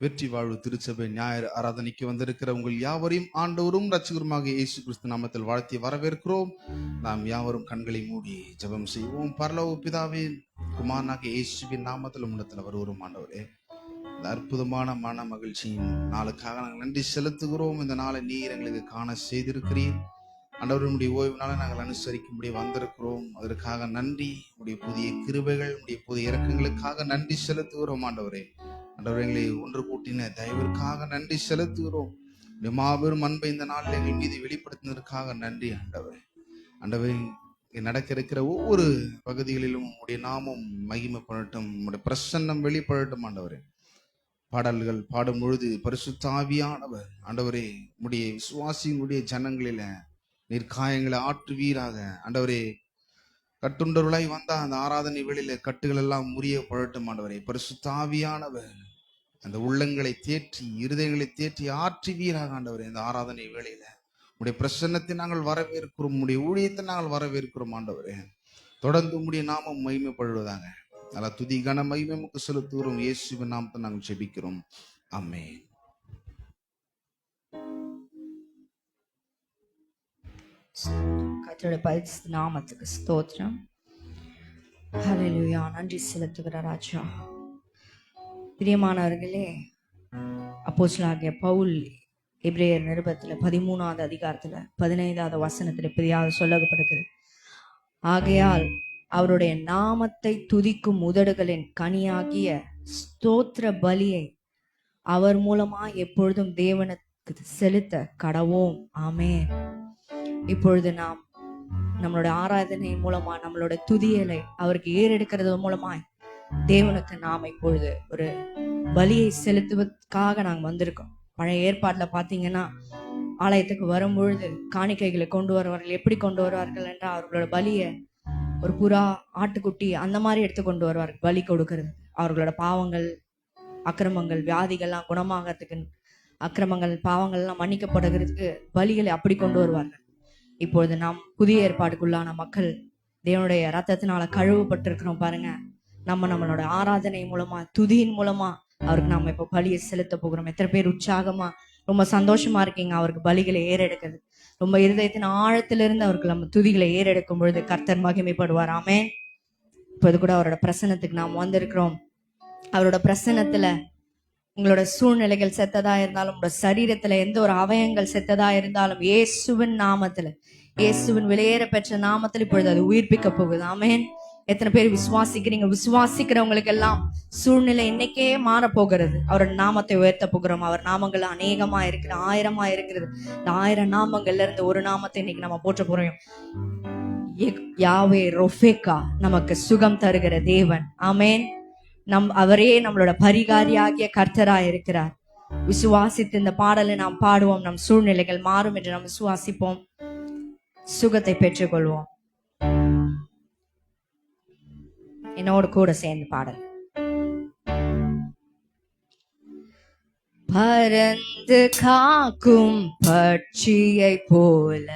வெற்றி வாழ்வு திருச்சபை ஞாயிறு ஆராதனைக்கு வந்திருக்கிற உங்கள் யாவரையும் ஆண்டவரும் இரட்சகருமாக இயேசு கிறிஸ்து நாமத்தில் வாழ்த்தி வரவேற்கிறோம். நாம் யாவரும் கண்களை மூடி ஜெபம் செய்வோம். பரலோக பிதாவே, குமாரனாகிய இயேசுவின் நாமத்தில் உம்மிடத்தில் வருவோம். ஆண்டவரே, இந்த அற்புதமான மன மகிழ்ச்சியின் நாளுக்காக நாங்கள் நன்றி செலுத்துகிறோம். இந்த நாளை நீர் எங்களுக்கு காண செய்திருக்கிறீர். ஆண்டவருடைய ஓய்வு நாளை நாங்கள் அனுசரிக்கும்படி வந்திருக்கிறோம். அதற்காக நன்றி. உடைய புதிய கிருபைகள், உடைய புதிய இரக்கங்களுக்காக நன்றி செலுத்துகிறோம். ஆண்டவரே, ஆண்டவர்களை ஒன்று கூட்டின தயவிற்காக நன்றி செலுத்துகிறோம். மாபெரும் அன்பை இந்த நாளில் எங்கள் மீது வெளிப்படுத்தினதற்காக நன்றி. ஆண்டவரே, நடக்க இருக்கிற ஒவ்வொரு பகுதிகளிலும் உடைய நாமம் மகிமைப்படட்டும், உடைய பிரசன்னம் வெளிப்படட்டும். ஆண்டவரே, பாடல்கள் பாடும் பொழுது பரிசுத்த ஆவியானவர் ஆண்டவரே உடைய விசுவாசியினுடைய ஜனங்களில நிற்காயங்களை ஆற்றுவீராக. ஆண்டவரே, கட்டுண்டவர்களாய் வந்தா அந்த ஆராதனை வேளையில கட்டுகள் எல்லாம் முறியப்படட்டும். ஆண்டவரே, பரிசுத்த ஆவியானவர் அந்த உள்ளங்களை தேற்றி இருதயங்களை தேற்றி ஆற்றுவீராக. ஆண்டவரே, இந்த ஆராதனை வேளையில உடைய பிரசன்னத்தை நாங்கள் வரவேற்கிறோம், உடைய ஊழியத்தை நாங்கள் வரவேற்கிறோம். ஆண்டவரே, தொடர்ந்து உடைய நாமம் மகிமைப்படுவதாக. நல்ல துதி கன மகிமைக்கு செலுத்துகிறோம். இயேசுவின் நாமத்தை நாங்கள் ஜெபிக்கிறோம். ஆமென். கர்த்தருடைய பரிசுத்த நாமத்துக்கு ஸ்தோத்திரம். ஹல்லேலூயா. நன்றி செலுத்துகிற ராஜா. பிரியமானவர்களே, அப்போஸ்தலனாகிய பவுல் எபிரேயர் நிருபத்தில் 13வது அதிகாரத்தில் 15வது வசனத்தில் இப்படியாக சொல்லப்படுகிறது: ஆகையால் அவருடைய நாமத்தை துதிக்கும் உதடுகளின் கனியாகிய ஸ்தோத்திர பலியை அவர் மூலமா எப்பொழுதும் தேவனுக்கு செலுத்த கடவோம். ஆமென். இப்பொழுது நாம் நம்மளோட ஆராதனை மூலமா நம்மளோட துதியலை அவருக்கு ஏறெடுக்கிறது மூலமாய் தேவனுக்கு நாம் இப்பொழுது ஒரு பலியை செலுத்துவதற்காக நாங்கள் வந்திருக்கோம். பழைய ஏற்பாட்டுல பாத்தீங்கன்னா, ஆலயத்துக்கு வரும்பொழுது காணிக்கைகளை கொண்டு வருவார்கள். எப்படி கொண்டு வருவார்கள் என்றால், அவர்களோட பலியை ஒரு புறா, ஆட்டுக்குட்டி அந்த மாதிரி எடுத்து கொண்டு வருவார்கள் பலி கொடுக்கறது. அவர்களோட பாவங்கள், அக்கிரமங்கள், வியாதிகள்லாம் குணமாகறதுக்கு, அக்கிரமங்கள், பாவங்கள்லாம் மன்னிக்கப்படுகிறதுக்கு பலிகளை அப்படி கொண்டு வருவார்கள். இப்பொழுது நாம் புதிய ஏற்பாடுக்குள்ளான மக்கள் தேவனுடைய ரத்தத்தினால கழுவப்பட்டிருக்கிறோம். பாருங்க, நம்மளோட ஆராதனை மூலமா, துதியின் மூலமா அவருக்கு நம்ம இப்ப பலியை செலுத்த போகிறோம். எத்தனை பேர் உற்சாகமா ரொம்ப சந்தோஷமா இருக்கீங்க அவருக்கு பலிகளை ஏறெடுக்கிறது? ரொம்ப இருதயத்தின் ஆழத்திலிருந்து அவருக்கு நம்ம துதிகளை ஏறெடுக்கும் பொழுது கர்த்தர் மகிமைப்படுவார். ஆமென். இப்போது கூட அவரோட பிரசன்னத்துக்கு நாம் வந்திருக்கிறோம். அவரோட பிரசன்னத்துல உங்களோட சூழ்நிலைகள் செத்ததா இருந்தாலும், உங்களோட சரீரத்துல எந்த ஒரு அவயங்கள் செத்ததா இருந்தாலும், இயேசுவின் நாமத்துல, இயேசுவின் வெளியேற பெற்ற நாமத்தில் இப்பொழுது அது உயிர்ப்பிக்க போகுது. ஆமென். எத்தனை பேர் விசுவாசிக்கிறீங்க? விசுவாசிக்கிறவங்களுக்கு எல்லாம் சூழ்நிலை இன்னைக்கே மாற போகிறது. அவரோட நாமத்தை உயர்த்த போகிறோம். அவர் நாமங்கள் அநேகமா இருக்கிறது, 1000 இருக்கிறது. இந்த 1000 நாமங்கள்ல இருந்து ஒரு நாமத்தை இன்னைக்கு நம்ம போற்ற போறோம். யாவே ரொஃபேக்கா, நமக்கு சுகம் தருகிற தேவன். ஆமென். அவரே நம்மளோட பரிகாரியாகிய கர்த்தராய் இருக்கிறார். விசுவாசித்து இந்த பாடலை நாம் பாடுவோம். நம் சூழ்நிலைகள் மாறும் என்று நாம் விசுவாசிப்போம். சுகத்தை பெற்றுக்கொள்வோம். என்னோடு கூட சேர்ந்து பாடல். பறந்து காக்கும் பட்சியை போல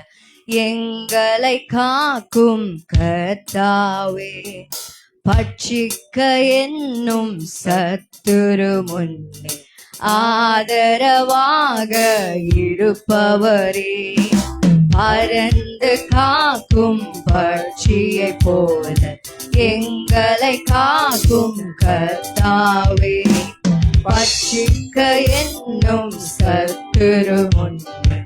எங்களை காக்கும் கர்த்தாவே, பட்சிக்க என்னும் சத்துரு முன்னே ஆதரவாக இருப்பவரே, பறந்து காக்கும் பட்சியை போல எங்களை காக்கும் கர்த்தாவே, பட்சிக்க என்னும் சத்துரு முன்னே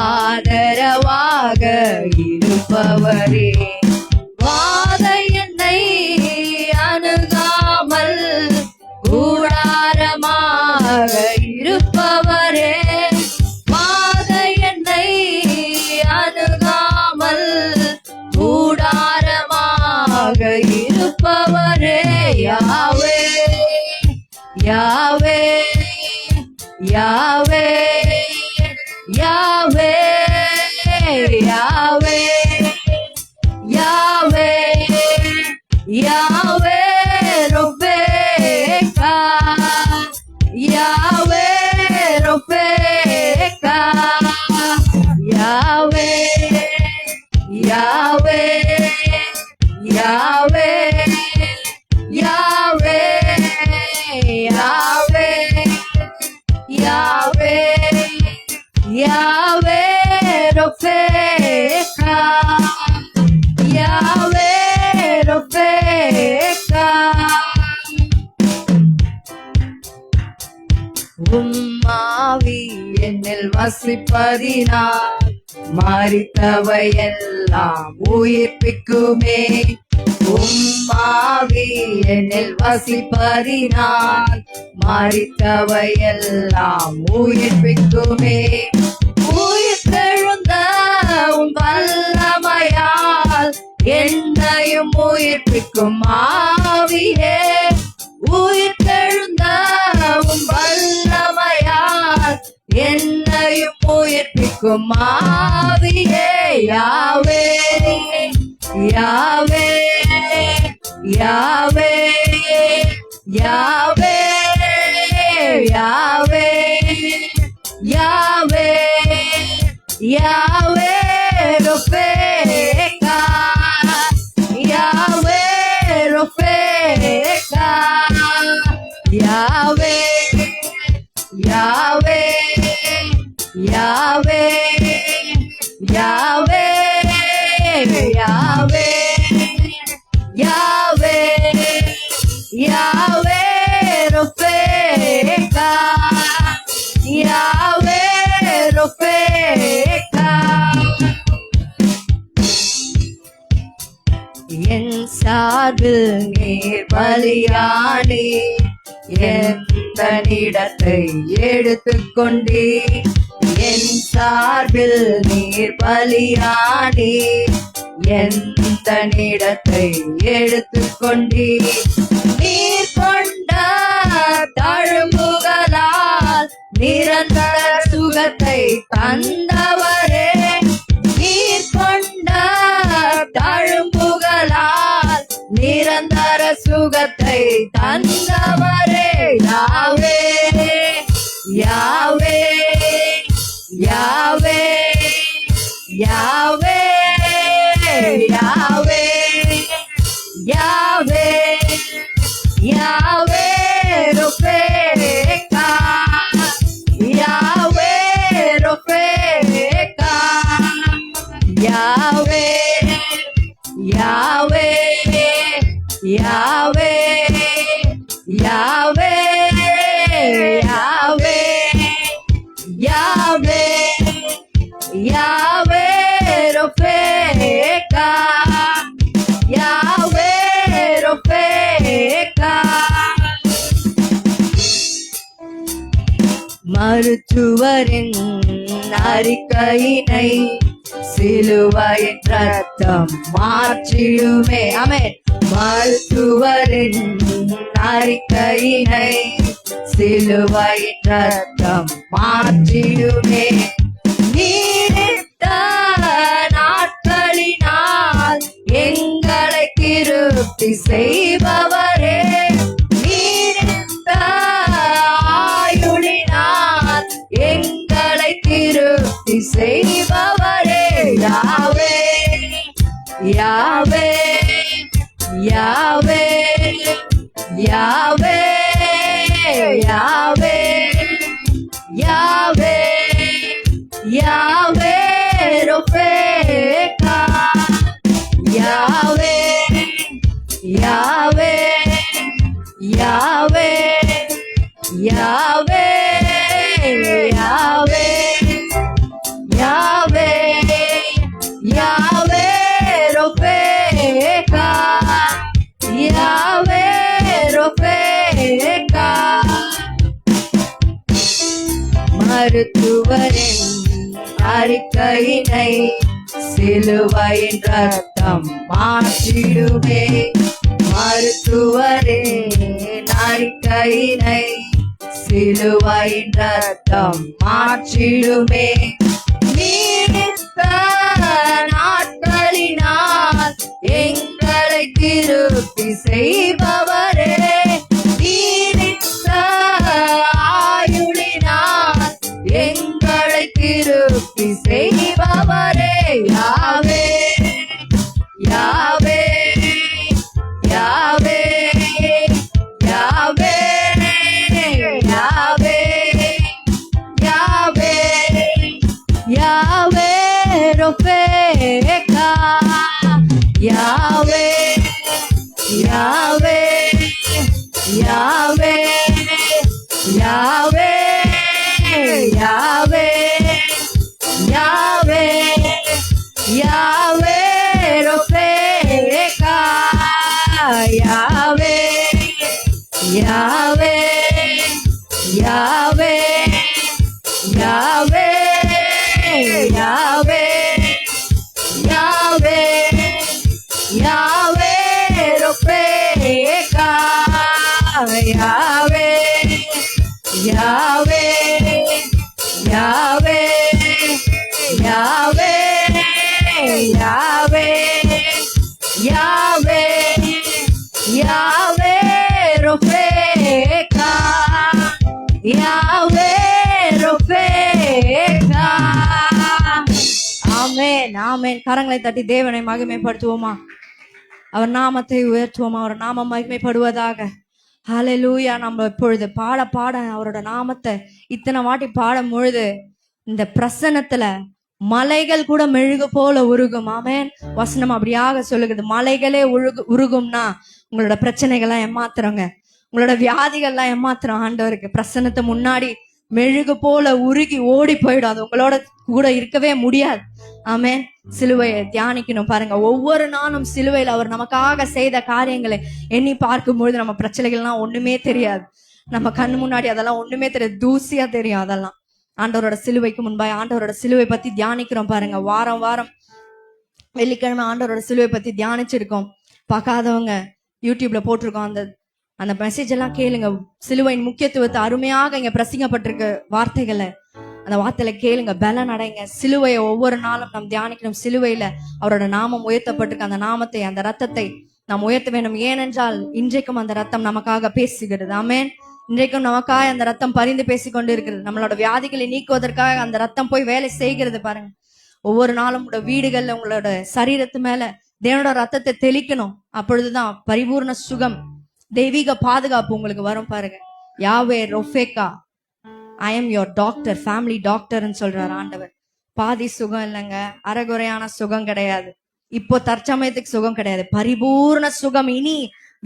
ஆதரவாக இருப்பவரே, வாத என்னை அணுகாமல் கூடாரமாக இருப்பவரே, வாத என்னை அணுகாமல் கூடாரமாக இருப்பவரே, யாவே யாவே யாவே யாவே யாவே யாவே யாவே ரொபேக்கா, யாவே ரொபேக்கா, யாவே யாவே யாவே யாவே யாவே உம்மாவி என்னில் வசிப்பதினால் மரித்தவை எல்லாம் உயிர்ப்பிக்குமே. உம்மாவி என்னில் வசிப்பதினால் மரித்தவை எல்லாம் உயிர்ப்பிக்குமே. உயிர்த்தெழுந்த உம் வல்லமையால் என்னையும் உயிர்ப்பிக்கும் ஆவியே. உயிர்த்தெழுந்த உம் வல்லமையால் என்னையும் உயிர்ப்பிக்கும் ஆவியே. யாவே யாவே யாவே யாவே யாவே யாவே யாவே ரொஃபேகா யாவே ரொஃபேகா யாவே யாவே யாவே யாவே யாவே யாவே யாவே ரொஃபேகா யாவே ரொஃபேகா. என் சார்பில் நீர் பலியானே, எந்த இடத்தை எடுத்துக்கொண்டே. என் சார்பில் நீர் பலியானே, எந்த இடத்தை எடுத்துக்கொண்டே. நீர் கொண்ட தழும்புகளால் நிரந்தர சுகத்தை தந்தவரே. நீர் கொண்ட தழும்புகளால் நிரந்தர சுகத்தை தந்தவரே. யாவே யாவே யாவே யாவே யாவே யாவே யாவே ரொஃபேகா யாவே ரொஃபேகா யாவே யாவே யாவே யாவே யாவே யாவே யாவே ரொஃபேகா யாவே ரொஃபேகா. மருத்துவரின் அறிக்கையினை சிலுவையின் ரத்தம் மாற்றிடுமே. ஆமென். மருத்துவரின் அறிக்கையினை சிலுவையின் ரத்தம் மாற்றிடுமே. நீடித்த நாட்களினால் எங்களை திருப்தி செய்பவரே. நீடித்த ஆயுளினால் எங்களை திருப்தி செய்பவரே. யாவே யாவே யாவே யாவே யாவே யாவே யாவே ரொஃபேகா யாவே யாவே யாவே யாவே யாவே யாவே யாவே ரொஃபேகா யாவே ரொஃபேகா. மருத்துவரின் அறிக்கையினை சிலுவையின் ரத்தம் மாற்றிடுமே. மருத்துவரின் அறிக்கையினை சிலுவையின் ரத்தம் மாற்றிடுமே. நீடித்த நாட்களினால் எங்களை திருப்தி செய்பவரே. நீடித்த ஆயுளினால் எங்களை திருப்தி செய்பவரே. யாவே யாவே யாவே யாவே யாவே யாவே யாவே ரொஃபேகா யாவே யாவே யாவே யாவே யாவே யாவே யாவே யாவே யாவே யாவே யாவே ரொபேகா யாவே யாவே யாவே யாவே யாவே யாவே யாவே ரொபேகா யாவே ரொபேகா. ஆமென் ஆமென். கரங்களை தட்டி தேவனை மகிமைப்படுத்துவோமா? அவர் நாமத்தை உயர்த்துவோமா? அவர் நாமம் மகிமைப்படுவதாக. ஹல்லேலூயா. நம்ம இப்பொழுது பாட பாட அவரோட நாமத்தை இத்தனை வாட்டி பாடும் பொழுது இந்த பிரசன்னத்துல மலைகள் கூட மெழுகு போல உருகும். ஆமென். வசனம் அப்படியாக சொல்லுகிறது. மலைகளே உருகும்னா உங்களோட பிரச்சனைகள்லாம் ஏமாத்துறோங்க, உங்களோட வியாதிகள்லாம் ஏமாத்துறோம். ஆண்டவருக்கு பிரசன்னத்தை முன்னாடி மெழுகு போல உருகி ஓடி போயிடும். அது உங்களோட கூட இருக்கவே முடியாது. ஆமென். சிலுவையை தியானிக்கணும் பாருங்க. ஒவ்வொரு நாளும் சிலுவையில் அவர் நமக்காக செய்த காரியங்களை எண்ணி பார்க்கும் பொழுது நம்ம பிரச்சனைகள்லாம் ஒண்ணுமே தெரியாது. நம்ம கண்ணு முன்னாடி அதெல்லாம் ஒண்ணுமே தெரியாது, தூசியா தெரியும். அதெல்லாம் ஆண்டவரோட சிலுவைக்கு முன்பாய் ஆண்டவரோட சிலுவை பத்தி தியானிக்கிறோம் பாருங்க. வாரம் வாரம் வெள்ளிக்கிழமை ஆண்டவரோட சிலுவை பத்தி தியானிச்சிருக்கோம். பார்க்காதவங்க யூடியூப்ல போட்டிருக்கோம். அந்த மெசேஜ் எல்லாம் கேளுங்க. சிலுவையின் முக்கியத்துவத்தை அருமையாக இங்க பிரசங்கப்பட்டிருக்க வார்த்தைகளை, அந்த வார்த்தையில கேளுங்க, பலன் அடைங்க. சிலுவையை ஒவ்வொரு நாளும் நாம் தியானிக்கணும். சிலுவையில அவரோட நாமம் உயர்த்தப்பட்டிருக்க அந்த நாமத்தை, அந்த ரத்தத்தை நாம் உயர்த்த வேண்டும். ஏனென்றால் இன்றைக்கும் அந்த ரத்தம் நமக்காக பேசுகிறது. ஆமென். இன்றைக்கும் நமக்காக அந்த ரத்தம் பரிந்து பேசிக்கொண்டு இருக்கிறது. நம்மளோட வியாதிகளை நீக்குவதற்காக அந்த ரத்தம் போய் வேலை செய்கிறது பாருங்க. ஒவ்வொரு நாளும் உங்களோட வீடுகள்ல உங்களோட சரீரத்து மேல தேவனோட ரத்தத்தை தெளிக்கணும். அப்பொழுதுதான் பரிபூர்ண சுகம், தெய்வீக பாதுகாப்பு உங்களுக்கு வரும் பாருங்க. யாவே ரொஃபேகா, I am your doctor, family டாக்டர்ன்னு சொல்றாரு ஆண்டவர். பாதி சுகம் இல்லைங்க, அரைகுறையான சுகம் கிடையாது, இப்போ தற்சமயத்துக்கு சுகம் கிடையாது, பரிபூர்ண சுகம். இனி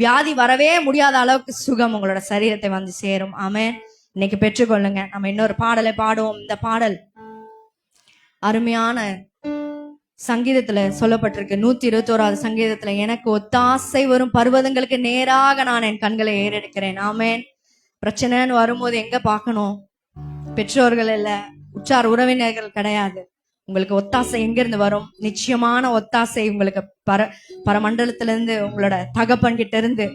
வியாதி வரவே முடியாத அளவுக்கு சுகம் உங்களோட சரீரத்தை வந்து சேரும். ஆமென். இன்னைக்கு பெற்றுக்கொள்ளுங்க. நம்ம இன்னொரு பாடலை பாடுவோம். இந்த பாடல் அருமையான சங்கீதத்துல சொல்லப்பட்டிருக்கு. 121வது சங்கீதத்துல, எனக்கு ஒத்தாசை வரும் பர்வதங்களுக்கு நேராக நான் என் கண்களை ஏறெடுக்கிறேன். ஆமென். பிரச்சனைன்னு வரும்போது எங்க பார்க்கணும்? பெற்றோர்கள் இல்ல, உற்றார் உறவினர்கள் கிடையாது. உங்களுக்கு ஒத்தாசை எங்க இருந்து வரும்? நிச்சயமான ஒத்தாசை உங்களுக்கு பரமண்டலத்திலிருந்து, உங்களோட தகப்பன் கிட்ட இருந்து.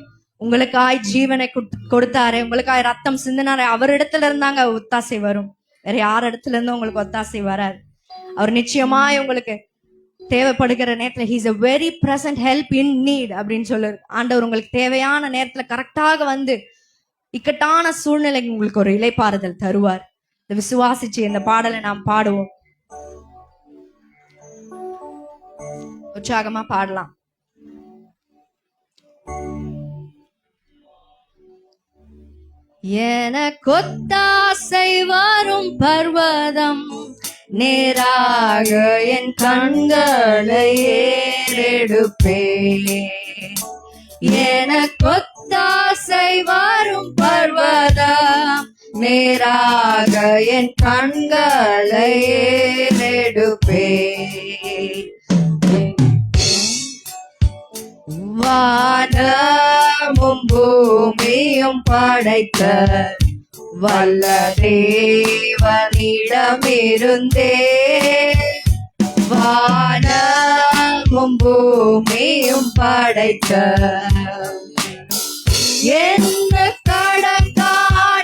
உங்களுக்காய் ஜீவனை கொடுத்தாரு, உங்களுக்காய் ரத்தம் சிந்தினாரு, அவரிடத்துல இருந்தாங்க ஒத்தாசை வரும். வேற யார் இடத்துல இருந்து உங்களுக்கு ஒத்தாசை வராது. அவர் நிச்சயமாய் உங்களுக்கு தேவைப்படுகிற நேரத்துல he is a very present help in need அப்படின்னு சொல்லுது ஆண்டவர். உங்களுக்கு தேவையான நேரத்துல கரெக்டாக வந்து இக்கட்டான சூழ்நிலைக்கு உங்களுக்கு ஒரு இளைப்பாறுதல் தருவார். இதை விசுவாசிச்சு இந்த பாடலை நாம் பாடுவோம். உற்சாகமா பாடலாம். எனக்கொத்தாசை வரும் பர்வதம் நேராக என் கண்களை ஏறெடுப்பேன். எனக்கொத்தாசை வரும் பர்வதம் நேராக என் கண்களை ஏறெடுப்பேன். வானமும் பூமியும் படைத்த வல்ல தேவனிடமிருந்தே, வானமும் பூமியும் படைத்த என்ன கடங்கா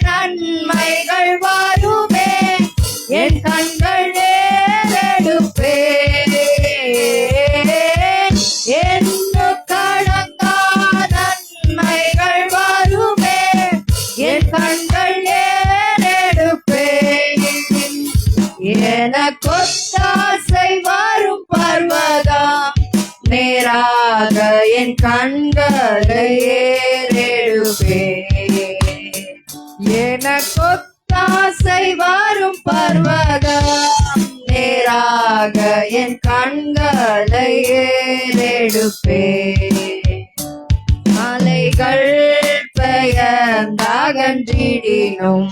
நன்மைகள் வருமே, என் கண்கள் ஏறெடுப்பே. என்ன கடங்கா நன்மைகள் வருமே, என் கண்கள் எனக்கொத்தாசை வரும் பர்வதம் நேராக என் கண்களை ஏறெடுப்பேன். எனக்கொத்தாசை வரும் பர்வதம் நேராக என் கண்களை ஏறெடுப்பேன். மலைகள் பெயர்ந்தகன்றிடினும்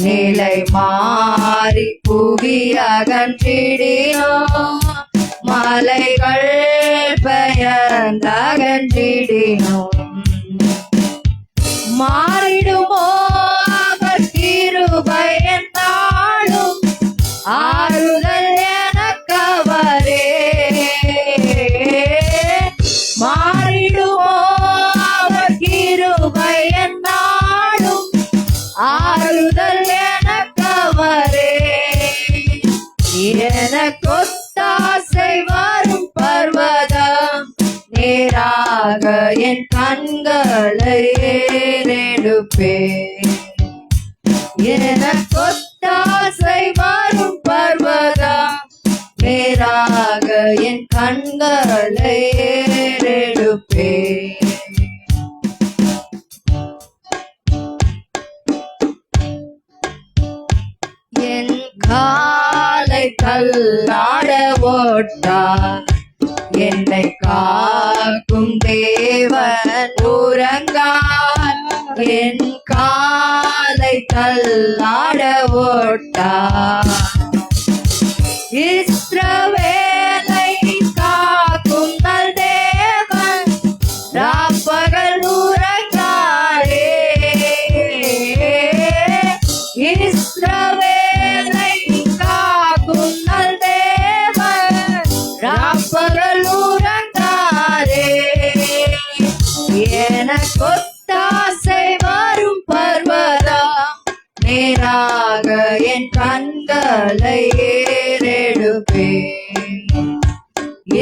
நிலை மாறி புவி அகன்றிடினோ, மலைகள் பெயர்ந்தகன்றிடினும் மாறிடுமோ அவர் கிருபை என்னாலும் ஆறுதல் எனக்கவரே. மாறிடுமோ அவர் கிருபை என்னாலும் ஆறுதல் எனக்கவரே. எனக்கொத்தாசை வரும் பர்வதம் நேராக என் கண்களை ஏறெடுப்பேன். எனக்கொத்தாசை வரும் பர்வதம் நேராக என் கண்களை ஏறெடுப்பேன். என் காலை தள்ளாட ஓட்டார் என்னை காக்கும் தேவன் உறங்கார். என் காலை தள்ளாட ஓட்டார் இஸ்ரவேலை காக்கும் நல் தேவன் ராப்பகல் உறங்காரே. இஸ்ரவேலை காக்கும் நல் தேவன் ராப்பகல் உறங்காரே. எனக்கொத்தாசை வரும் பர்வதம் நேராக என் கண்களை ஏறெடுப்பேன்.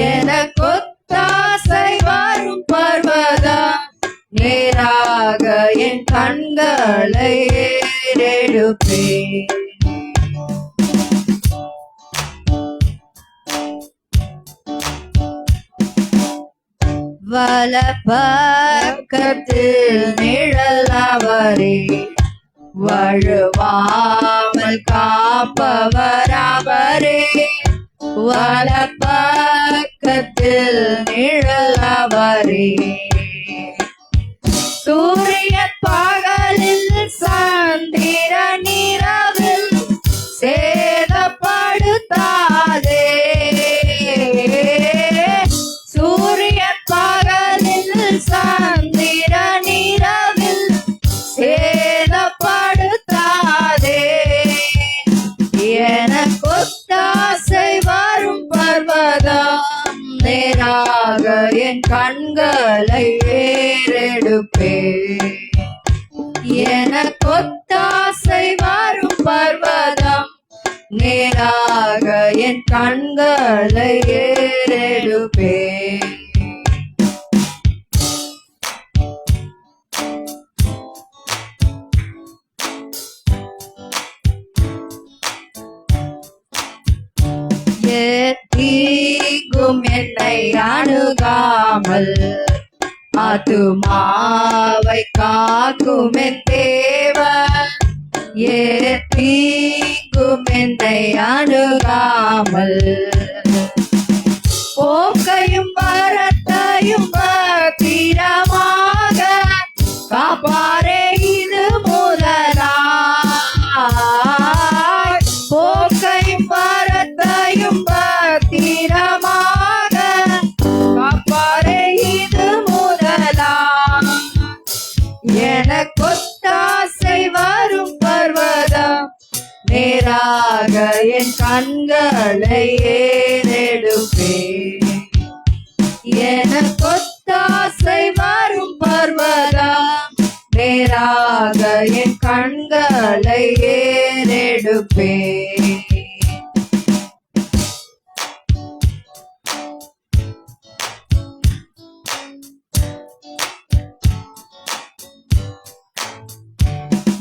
எனக்கொத்தாசை வரும் பர்வதம் நேராக என் கண்களை ஏறெடுப்பேன். வலப்பக்கத்தில் நிழல் அவரே வழுவாமல் காப்பவர் அவரே. வலப்பக்கத்தில் நிழல் அவரே சூரிய பகலில் சந்திரன் இரவில் சேதப்படுத்தாதே. சூரிய பகலில் சந்திரன் இரவில் சேதப்படுத்தாதே. எனக்கொத்தாசை வரும் பர்வதம் நேராக என் கண்களை ஏறெடுப்பேன். எனக்கொத்தாசை வரும் பர்வதம் நேராக என் கண்களை ஏறெடுப்பேன். தீங்கும் என்னை அணுகாமல் ஆத்துமாவை காக்கும் என் தேவன். தீங்கும் என்னை அணுகாமல் போக்கையும் வரத்தையும் பத்திரமாக காப்பாரே இது முதலாய். போக்கையும் வரத்தையும் பத்திரமாக காப்பாரே இது முதலாய். எனக்கொத்தாசை வரும் பர்வதம் நேராக என் கண்களை ஏறெடுப்பேன். எனக்கொத்தாசை வரும் பர்வதம் நேராக என் கண்களை ஏறெடுப்பேன்.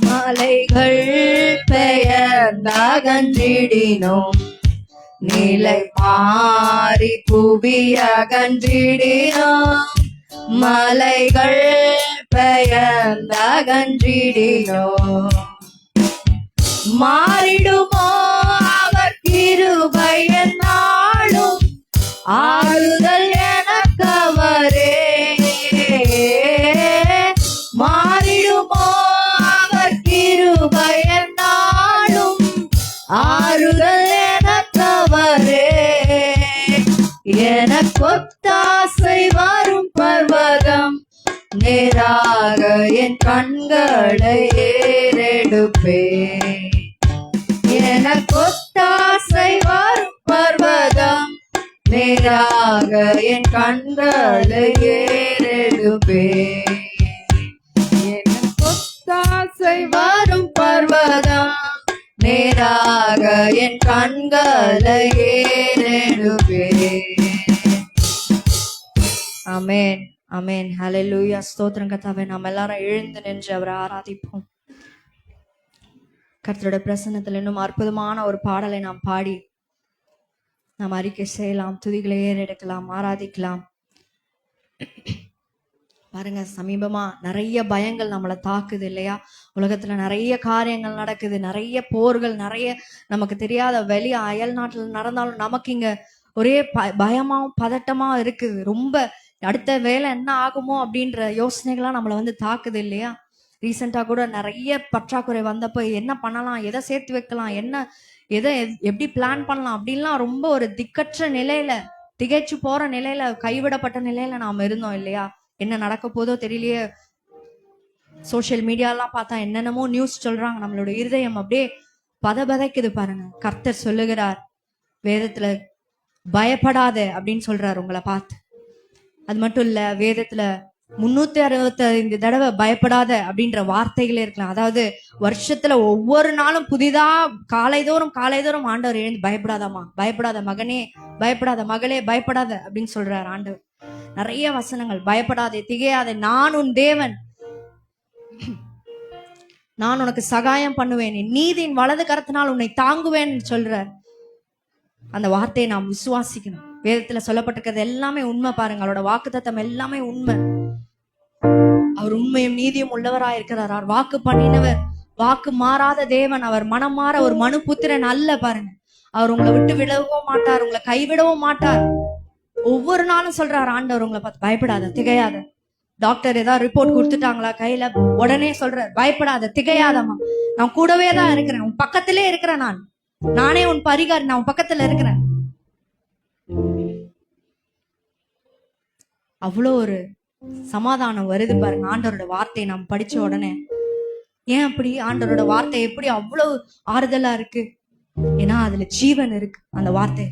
மலைகள் பெயர்ந்தகன்றிடினும் நிலை மாறி புவி அகன்றிடினும். மலைகள் பெயர்ந்தகன்றிடினும் மாறிடுமோ அவர் கிருபை என்னாலும் ஆறுதல் எனக்கவரே. மாறிடுமோ அவர் கிருபை என்னாலும் ஆறுதல் எனக்கவரே. எனக்கொத்தாசை நேராக என் கண்களை ஏறெடுப்பேன். எனக்கொத்தாசை வரும் பர்வதம், நேராக என் கண்களை ஏறெடுப்பேன். எனக்கொத்தாசை வரும் பர்வதம், நேராக என் கண்களை ஏறெடுப்பேன். ஆமென், ஆமென், ஹல்லேலூயா. ஸ்தோத்திரம் கர்த்தாவே. நாம் எல்லாரும் எழுந்து நின்று அவரை ஆராதிப்போம். கர்த்தருடைய பிரசன்னத்தில் இன்னும் அற்புதமான ஒரு பாடலை நாம் பாடி நாம் அறிக்கை செய்யலாம், துதிகளை ஏறெடுக்கலாம், ஆராதிக்கலாம். பாருங்க, சமீபமா நிறைய பயங்கள் நம்மளை தாக்குது இல்லையா? உலகத்துல நிறைய காரியங்கள் நடக்குது, நிறைய போர்கள், நிறைய நமக்கு தெரியாத வெளிய அயல் நாட்டுல நடந்தாலும் நமக்கு இங்க ஒரே பயமாவும் பதட்டமா இருக்குது. ரொம்ப அடுத்த வேலை என்ன ஆகுமோ அப்படின்ற யோசனைகள்லாம் நம்மளை வந்து தாக்குது இல்லையா? ரீசெண்டா கூட நிறைய பற்றாக்குறை வந்தப்ப என்ன பண்ணலாம், எதை சேர்த்து வைக்கலாம், எதை எப்படி பிளான் பண்ணலாம் அப்படின்லாம் ரொம்ப ஒரு திக்கற்ற நிலையில, திகைச்சு போற நிலையில, கைவிடப்பட்ட நிலையில நாம் இருந்தோம் இல்லையா? என்ன நடக்க போதோ தெரியலையே. சோசியல் மீடியாலாம் பார்த்தா என்னென்னமோ நியூஸ் சொல்றாங்க. நம்மளோட இருதயம் அப்படியே பதபதைக்குது பாருங்க. கர்த்தர் சொல்லுகிறார் வேதத்துல, பயப்படாத அப்படின்னு சொல்றாரு உங்களை பார்த்து. அது மட்டும் இல்ல, வேதத்துல 365 தடவை பயப்படாத அப்படின்ற வார்த்தைகளே இருக்கலாம். அதாவது வருஷத்துல ஒவ்வொரு நாளும் புதிதா காலைதோறும் ஆண்டவர் எழுந்து பயப்படாதாமா, பயப்படாத மகனே, பயப்படாத மகளே, பயப்படாத அப்படின்னு சொல்றாரு ஆண்டவர். நிறைய வசனங்கள், பயப்படாதே, திகையாதே, நான் உன் தேவன், நான் உனக்கு சகாயம் பண்ணுவேன், நீதியின் வலது கரத்தினால் உன்னை தாங்குவேன் சொல்றார். அந்த வார்த்தையை நாம் விசுவாசிக்கணும். வேதத்துல சொல்லப்பட்டிருக்கிறது எல்லாமே உண்மை பாருங்க. அவரோட வாக்குத்தத்தம் எல்லாமே உண்மை. அவர் உண்மையும் நீதியும் உள்ளவராய் இருக்கிறார். அவர் வாக்கு பண்ணினவர், வாக்கு மாறாத தேவன். அவர் மனம் மாற ஒரு மனு புத்திரன் அல்ல பாருங்க. அவர் உங்களை விட்டு விடவும் மாட்டார், உங்களை கைவிடவும் மாட்டார். ஒவ்வொரு நாளும் சொல்றாரு ஆண்டவர் உங்களை பார்த்து, பயப்படாத, திகையாத. டாக்டர் ஏதாவது ரிப்போர்ட் கொடுத்துட்டாங்களா கையில, உடனே சொல்றாரு, பயப்படாத, திகையாதம்மா, நான் கூடவே தான் இருக்கிறேன், உன் பக்கத்திலே இருக்கிறேன், நானே உன் பரிகாரி, நான் உன் பக்கத்துல இருக்கிறேன். அவ்வளோ ஒரு சமாதானம் வருது பாருங்க ஆண்டவரோட வார்த்தையை நாம் படிச்ச உடனே. ஏன் அப்படி? ஆண்டவரோட வார்த்தை எப்படி அவ்வளவு ஆறுதலா இருக்கு? ஏன்னா அதுல ஜீவன் இருக்கு. அந்த வார்த்தை,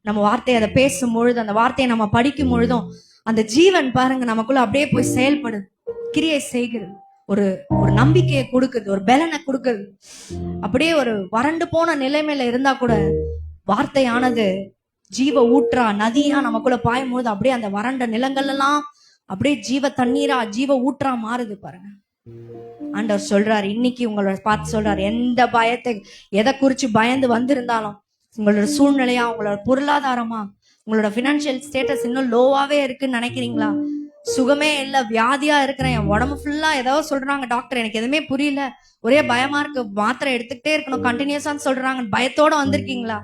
நம்ம வார்த்தையை அதை பேசும் பொழுது, அந்த வார்த்தையை நம்ம படிக்கும் பொழுதும் அந்த ஜீவன் பாருங்க நமக்குள்ள அப்படியே போய் செயல்படுது, கிரியை செய்கிறது, ஒரு நம்பிக்கையை கொடுக்குது, ஒரு பலனை கொடுக்குது. அப்படியே ஒரு வறண்டு போன நிலைமையில இருந்தா கூட வார்த்தையானது ஜீவ ஊற்றா, நதியா நமக்குள்ள பாயும் போது அப்படியே அந்த வறண்ட நிலங்கள் எல்லாம் அப்படியே ஜீவ தண்ணீரா, ஜீவ ஊற்றா மாறுது பாருங்க. ஆண்டவர் சொல்றாரு இன்னைக்கு உங்களோட பார்த்து சொல்றாரு, எந்த பயத்தை, எதை குறிச்சு பயந்து வந்திருந்தாலும், உங்களோட சூழ்நிலையா, உங்களோட பொருளாதாரமா, உங்களோட பினான்சியல் ஸ்டேட்டஸ் இன்னும் லோவாவே இருக்குன்னு நினைக்கிறீங்களா? சுகமே இல்ல, வியாதியா இருக்கிறேன், என் உடம்பு ஃபுல்லா ஏதாவது சொல்றாங்க டாக்டர், எனக்கு எதுவுமே புரியல, ஒரே பயமா இருக்கு, மாத்திரை எடுத்துக்கிட்டே இருக்கணும் கண்டினியூஸான்னு சொல்றாங்க, பயத்தோட வந்திருக்கீங்களா?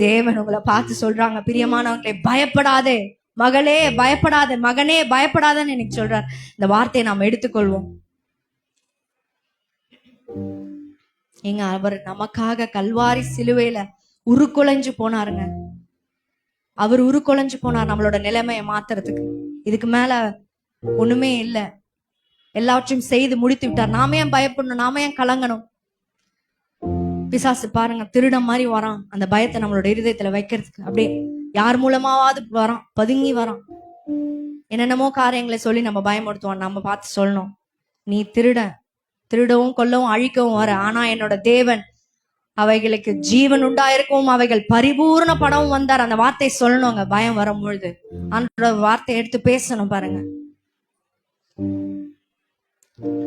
தேவன் உங்களை பார்த்து சொல்றாங்க, பிரியமானவங்களே, பயப்படாதே மகளே, பயப்படாத மகனே, பயப்படாதன்னு எனக்கு சொல்றார். இந்த வார்த்தையை நாம் எடுத்துக்கொள்வோம். எங்க அவர் நமக்காக கல்வாரி சிலுவையில உருக்குலைஞ்சு போனாருங்க. அவர் உருக்குலைஞ்சு போனார் நம்மளோட நிலைமையை மாத்துறதுக்கு. இதுக்கு மேல ஒண்ணுமே இல்லை, எல்லாவற்றையும் செய்து முடித்து விட்டார். நாம ஏன் பயப்படணும், நாம ஏன் கலங்கணும்? பிசாசு பாருங்க திருடம் மாதிரி வரான், அந்த பயத்தை நம்மளோட இருதயத்துல வைக்கிறதுக்கு. அப்படியே யார் மூலமாவது வரான், பதுங்கி வரான், என்னென்னமோ காரியங்களை சொல்லி நம்ம பயமுறுத்துவான். நம்ம பார்த்து சொல்லணும், நீ திருடவும் கொல்லவும் அழிக்கவும் வர, ஆனா என்னோட தேவன் அவைகளுக்கு ஜீவன் உண்டாயிருக்கவும் அவைகள் பரிபூர்ண படவும் வந்தார். அந்த வார்த்தை சொல்லணுங்க பயம் வரும் பொழுது. அந்த வார்த்தையை எடுத்து பேசணும் பாருங்க.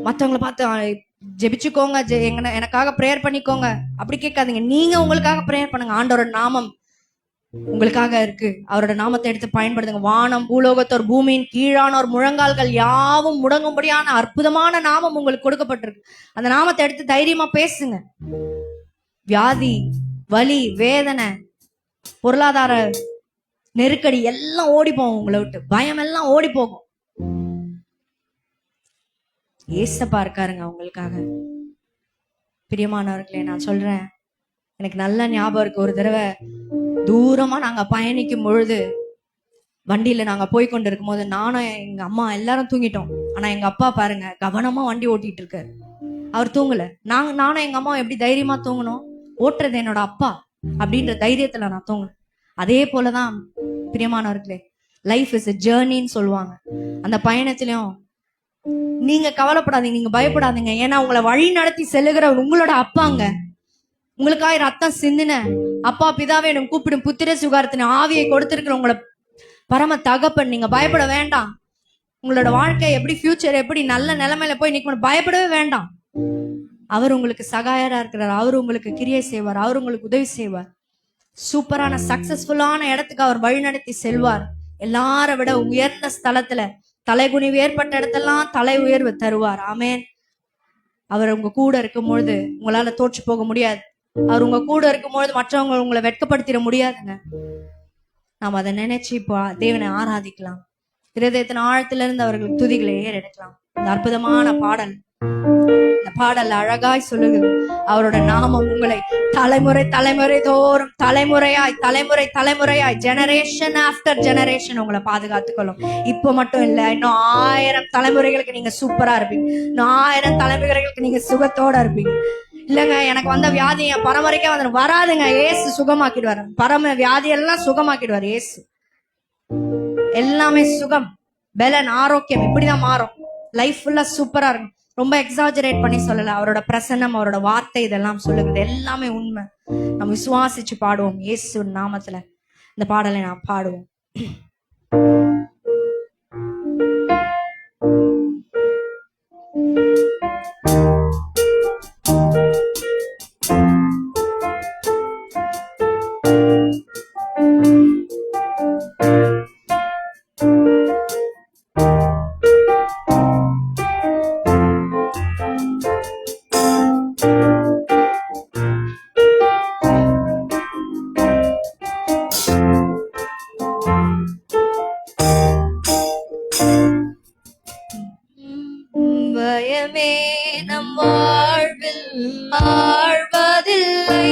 மற்றவங்களை பார்த்து ஜெபிச்சுக்கோங்க, எனக்காக பிரேயர் பண்ணிக்கோங்க அப்படி கேட்காதீங்க. நீங்க உங்களுக்காக பிரேயர் பண்ணுங்க. ஆண்டவரோட நாமம் உங்களுக்காக இருக்கு, அவரோட நாமத்தை எடுத்து பயன்படுத்துங்க. வானம் பூலோகத்தோர் பூமியின் கீழானோர் முழங்கால்கள் யாவும் முடங்கும்படியான அற்புதமான நாமம் உங்களுக்கு கொடுக்கப்பட்டிருக்கு. அந்த நாமத்தை எடுத்து தைரியமா பேசுங்க. வியாதி, வலி, வேதனை, பொருளாதார நெருக்கடி எல்லாம் ஓடி போகும் உங்களை விட்டு, பயம் எல்லாம் ஓடி போகும். ஏசப்பா இருக்காருங்க உங்களுக்காக. பிரியமானவர்களே, நான் சொல்றேன், எனக்கு நல்ல ஞாபகம் இருக்கு. ஒரு தடவை தூரமா நாங்க பயணிக்கும் பொழுது வண்டியில நாங்க போய் கொண்டு இருக்கும்போது நானும் எங்க அம்மா எல்லாரும் தூங்கிட்டோம். ஆனா எங்க அப்பா பாருங்க கவனமா வண்டி ஓட்டிட்டு இருக்காரு. அவர் தூங்கல. நானும் எங்க அம்மா எப்படி தைரியமா தூங்கணும்? ஓட்டுறது என்னோட அப்பா அப்படின்ற தைரியத்துல நான் தூங்கினேன். அதே போலதான் பிரியமானவர்களே, லைஃப் இஸ் எ ஜேர்னின்னு சொல்லுவாங்க. அந்த பயணத்திலையும் நீங்க கவலைப்படாதீங்க, நீங்க பயப்படாதீங்க. ஏன்னா உங்களை வழி நடத்தி செல்லுகிறவர் உங்களோட அப்பாங்க. உங்களுக்காக ரத்தம் சிந்தின அப்பா பிதாவே எனக்கு கூப்பிடும் புத்திர சுகாரத்தின் ஆவியை கொடுத்திருக்கிற உங்களை பரம தகப்பன். நீங்க பயப்பட வேண்டாம். உங்களோட வாழ்க்கை எப்படி, ஃபியூச்சர் எப்படி நல்ல நிலைமையில போய் நிக்கணும், பயப்படவே வேண்டாம். அவர் உங்களுக்கு சகாயரா இருக்கிறார். அவர் உங்களுக்கு கிரியை செய்வார். அவர் உங்களுக்கு உதவி செய்வார். சூப்பரான சக்சஸ்ஃபுல்லான இடத்துக்கு அவர் வழிநடத்தி செல்வார். எல்லாரை விட உயர்ந்த ஸ்தலத்துல தலைகுனிவு ஏற்பட்ட இடத்தெல்லாம் தலை உயர்வு தருவார். ஆமேன். அவர் உங்க கூட இருக்கும்பொழுது உங்களால தோற்று போக முடியாது. அவர் உங்க கூட இருக்கும்பொழுது மற்றவங்க உங்களை வெட்கப்படுத்திட முடியாதுங்க. நாம் அதை நினைச்சு இப்போ தேவனை ஆராதிக்கலாம். இருதயத்தின் ஆழத்திலிருந்து அவர்களுக்கு துதிகளை ஏறெடுக்கலாம். இந்த அற்புதமான பாடல், இந்த பாடல் அழகாய் சொல்லுகிறது, அவரோட நாமம் உங்களை தலைமுறை தலைமுறை தோறும் தலைமுறையாய் ஜெனரேஷன் ஆஃப்டர் ஜெனரேஷன் உங்களை பாதுகாத்துக்கொள்ளும். இப்போ மட்டும் இல்ல, இன்னும் 1000 தலைமுறைகளுக்கு நீங்க சூப்பரா இருப்பீங்க. இன்னும் 1000 தலைமுறைகளுக்கு நீங்க சுகத்தோட இருப்பீங்க. இல்லங்க எனக்கு வந்த வியாதி என் பரம்பரைக்கே வந்து வராதுங்க. ஏசு சுகமாக்கிடுவாரு. பரம வியாதி எல்லாம் சுகமாக்கிடுவாரு ஏசு. எல்லாமே சுகம், பலன், ஆரோக்கியம் இப்படிதான் மாறும். லைஃப் ஃபுல்லா சூப்பரா இருக்கும். ரொம்ப எக்ஸாஜரேட் பண்ணி சொல்லல. அவரோட பிரசன்னம், அவரோட வார்த்தை இதெல்லாம் சொல்லுகிறது எல்லாமே உண்மை. நம்ம விசுவாசிச்சு பாடுவோம். இயேசு நாமத்துல இந்த பாடலை நாம் பாடுவோம். பயமே நம் வாழ்வில் ஆழ்வதில்லை.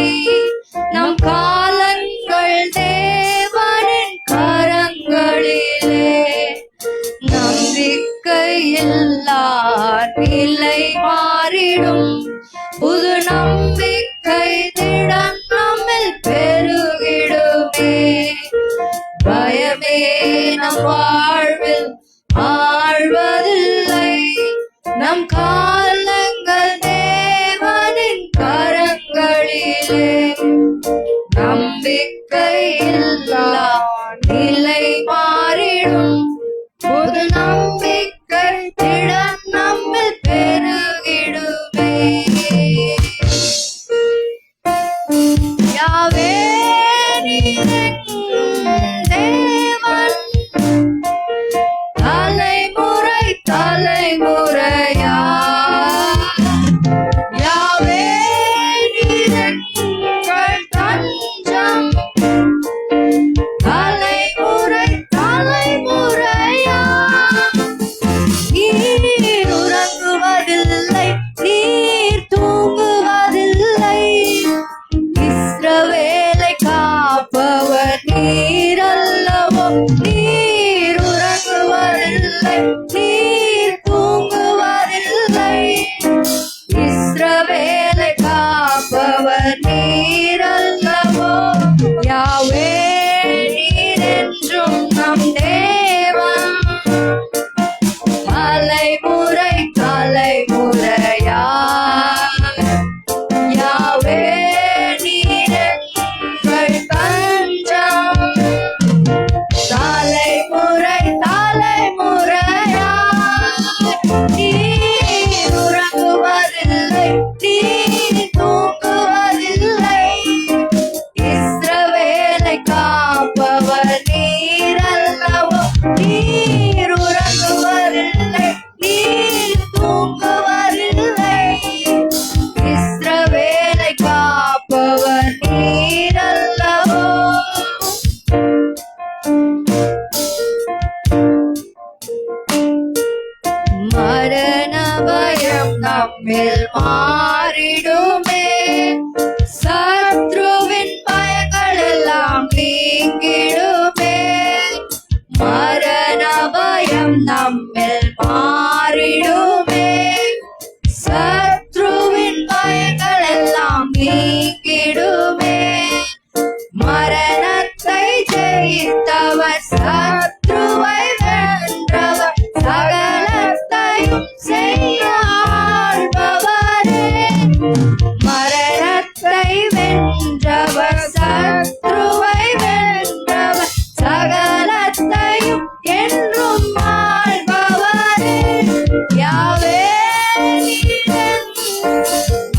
நம் காலங்கள் தேவனின் கரங்களிலே. நம்பிக்கையில்லார் நிலை மாறிடும். புது நம்பிக்கை திடம் நம்மில் பெருகிடுமே. பயமே நம் வாழ்வில் ஆழ்வதில்லை. நம் காலங்கள் தேவனின் கரங்களிலே. நம்பிக்கையில்லா நிலை மாறிடும். புது நம்பிக்கை திடம் நம்மில் பெருகிடுமே. யாவே நீர் தேவன், தலைமுறை தலைமுறையா. யாவே நீர் எங்கள் தஞ்சம், தலைமுறை தலைமுறையா. நீர் உறங்குவதில்லை, நீர் தூங்குவதில்லை. இஸ்ரவேலை காப்பவர் நீர் அல்லவோ. நீர் உறங்குவதில்லை, நீர் தூங்குவதில்லை. இஸ்ரவேலை காப்பவர் நீர் அல்லவோ. யாவே நீர் என்றும் நம் தேவன், தலைமுறை தலைமுறையா. யாவே நீர் எங்கள் தஞ்சம், தலைமுறை தலைமுறையா. நீர் உறங்குவதில்லை, நீர் தூங்குவதில்லை. இஸ்ரவேலை காப்பவர் நீர் அல்லவோ. நீர் உறங்குவதில்லை, நீர் தூங்குவதில்லை. இஸ்ரவேலை காப்பவர் நீர் அல்லவோ. மரண பயம் நம்மில் மாறிடுமே. சத்ருவின் பயங்கள் எல்லாம் நீங்கிடுமே.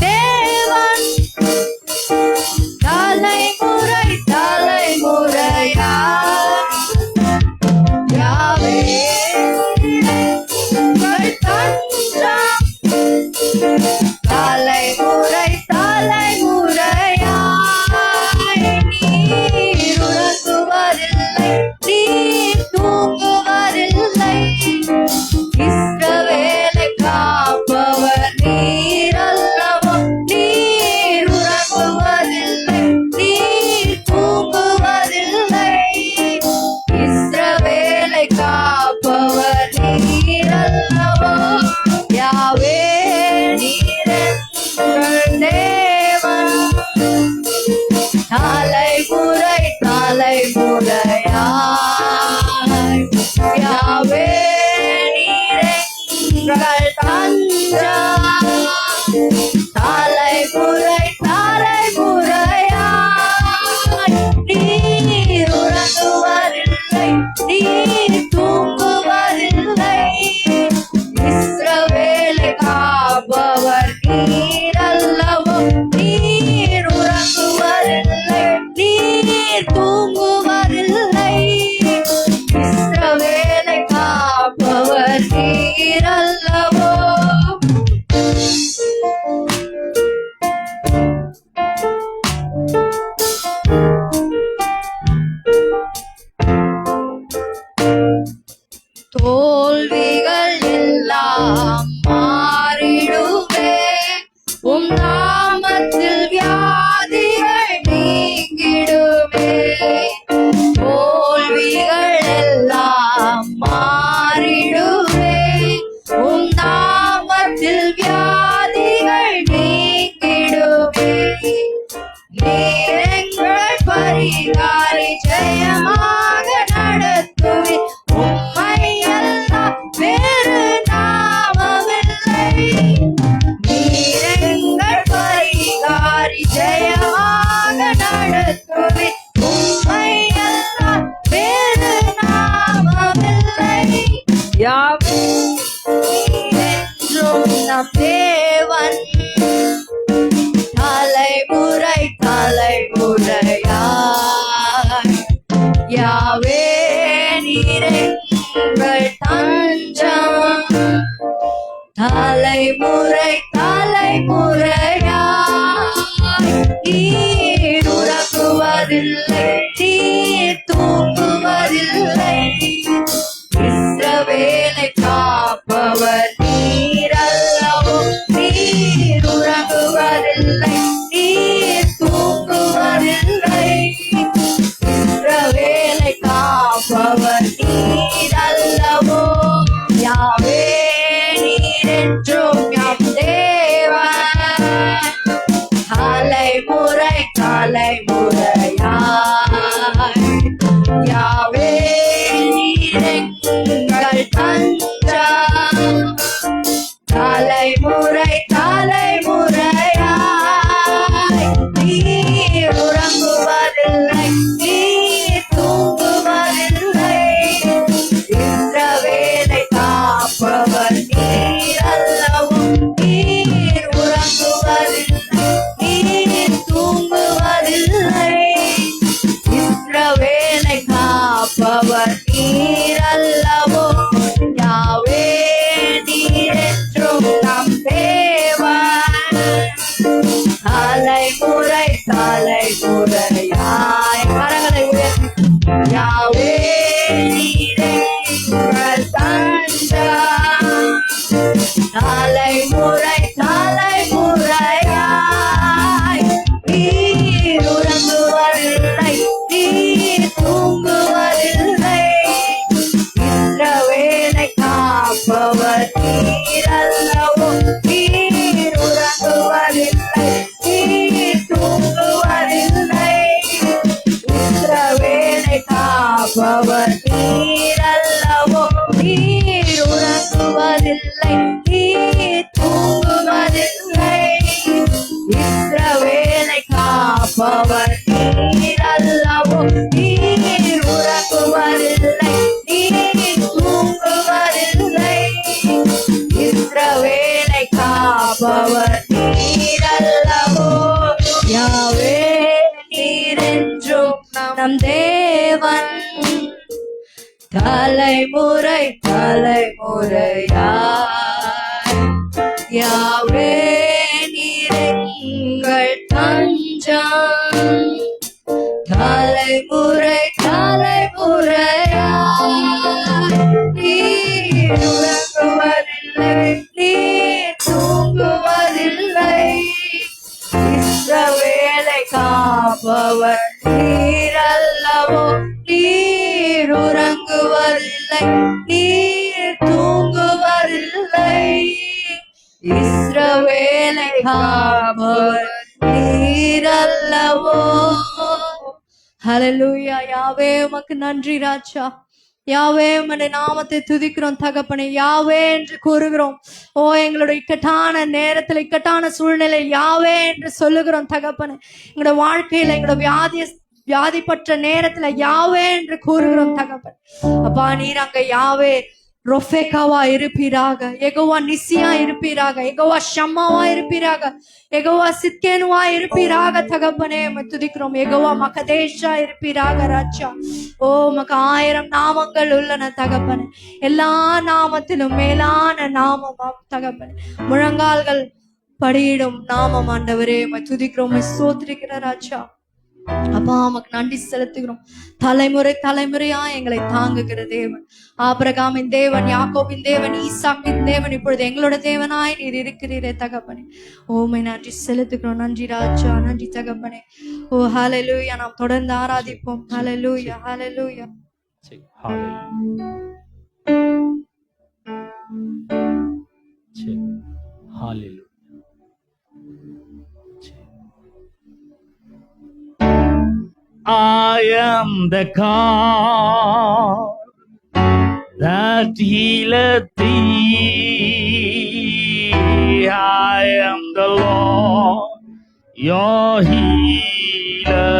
தேவன் தலைமுறை தலைமுறையா யாவே தஞ்சம் தலைமுறை தலைமுறையாய் நீர் உறங்குவதில்லை, நீர் தூங்குவதில்லை. இஸ்ரவேலை காப்பவர் நீர் அல்லவோ. நீர் உறங்குவதில்லை, நீர் தூங்குவதில்லை. இஸ்ரவேலை காப்பவர் நீர் அல்லவோ. யாவே நீர் எங்கள் தேவன் தலைமுறை தலைமுறையாய் யாவே நீர் எங்கள் தஞ்சம் தலைமுறை தலைமுறையாய் நீர் உறங்குவதில்லை, நீர் தூங்குவதில்லை. இஸ்ரவேலை காப்பவர் நீர் அல்லவோ. நீர் உறங்குவதில்லை, நீர் தூங்குவதில்லை. இஸ்ரவேலை காப்பவர் நீர் அல்லவோ. தோல்விகள் எல்லாம் மாறிடுமே, உம் நாமத்தில் வியாதிகள் நீங்கிடுமே. தோல்விகள் எல்லாம் மாறிடுமே, உம் நாமத்தில் வியாதிகள் நீங்கிடுமே. நீர் எங்கள் பரிகாரி ஜெயமாக நடத்துவீர். உம்மை எல்லாம் வேறு நாமமில்லை. நீர் எங்கள் பரிகாரி ஜெயமாக நடத்துவீர். உம்மை எல்லாம் வேறு நாமமில்லை. யாவே என்றும் நம் தேவன் தலைமுறை தலைமுறையாய் யாவே நீர் எங்கள் தஞ்சம் தலைமுறை தலைமுறையாய் நீர் உறங்குவதில்லை, நீர் தூங்குவதில்லை. இஸ்ரவேலை காப்பவர் நீர் அல்லவோ. நீர் உறங்குவதில்லை, நீர் தூங்குவதில்லை. இஸ்ரவேலை காப்பவர் நீர் அல்லவோ. யாவே நீர் என்றும் நம் தேவன் தலைமுறை தலைமுறையாய் யாவே நீர் எங்கள் தஞ்சம் தலைமுறை தலைமுறையாய் நீர் உறங்குவதில்லை, நீர் தூங்குவதில்லை. இஸ்ரவேலை காப்பவர் நீர் அல்லவோ. நீர் உறங்குவதில்லை, நீர் தூங்குவதில்லை. இஸ்ரவேலை காப்பவர் நீர் அல்லவோ. யாவே நீர் என்றும் நம் தேவன் தலைமுறை தலைமுறையாய் கரங்களை உயர்த்தி யாவே நீர் எங்கள் தஞ்சம் தலைமுறை தலைமுறையாய் நீர் உறங்குவதில்லை, நீர் தூங்குவதில்லை. இஸ்ரவேலை காப்பவர் நீர் அல்லவோ. நீர் உறங்குவதில்லை, நீர் தூங்குவதில்லை. இஸ்ரவேலை காப்பவர் நீர் அல்லவோ. நீர் உறங்குவதில்லை, நீர் தூங்குவதில்லை. இஸ்ரவேலை காப்பவர் நீர் அல்லவோ. நீர் உறங்குவதில்லை, நீர் தூங்குவதில்லை. இஸ்ரவேலை காப்பவர் நீரல்லவோ. யாவே நீரென்றும் நம் தேவன், தலைமுறை தலைமுறையாய். யாவே நீரெங்கள் தஞ்சம், தலைமுறை தலைமுறையாய். நீர் உறங்குவதில்லை, நீர் தூங்குவதில்லை, இஸ்ரவேலை காப்பவர் நீரல்லவோ. நீர் உறங்குவதில்லை, நீர் தூங்குவதில்லை, இஸ்ரவேலை காப்பவர் நீரல்லவோ. ஹல்லேலூயா. யாவே உமக்கு நன்றி ராஜா. யாவே உம்முடைய நாமத்தை துதிக்கிறோம் தகப்பனே. யாவே என்று கூறுகிறோம். ஓ, எங்களுடைய இக்கட்டான நேரத்துல, இக்கட்டான சூழ்நிலை யாவே என்று சொல்லுகிறோம் தகப்பனே. எங்களோட வாழ்க்கையில, எங்களோட வியாதிப்பட்ட நேரத்துல யாவே என்று கூறுகிறோம் தகப்பன். அப்பா, நீர் அங்க யாவே ரொஃபேக்காவா இருப்பீராக, எகோவா நிசியா இருப்பீராக, எகோவா ஷம்மாவா இருப்பீராக, எகோவா சித்கேனுவா இருப்பீராக தகப்பனே. துதிக்கிறோம். எகோவா மகதேஷா இருப்பீராக ராஜா. ஓ, மக்கு 1000 நாமங்கள் உள்ளன தகப்பனே. எல்லா நாமத்திலும் மேலான நாமம் தகப்பனே, முழங்கால்கள் படியிடும் நாமம் ஆண்டவரே. துதிக்கிறோம், சோத்திரிக்கிற ராஜா. அப்பா, உமக்கு நன்றி செலுத்துகிறோம். தலைமுறை தலைமுறையா எங்களை தாங்குகிற தேவன், ஆபிரகாமின் தேவன், யாக்கோபின் தேவன், ஈசாக்கின் தேவன், இப்பொழுது எங்களோட தேவனாய் நீர் இருக்கிறீரே தகப்பனே. ஓமை நன்றி செலுத்துகிறோம். நன்றி ராஜா, நன்றி தகப்பனே. ஓ ஹல்லேலூயா. நாம் தொடர்ந்து ஆராதிப்போம். ஹல்லேலூயா, ஹல்லேலூயா. Hallelujah. I am the God that healeth thee. I am the Lord, your healer.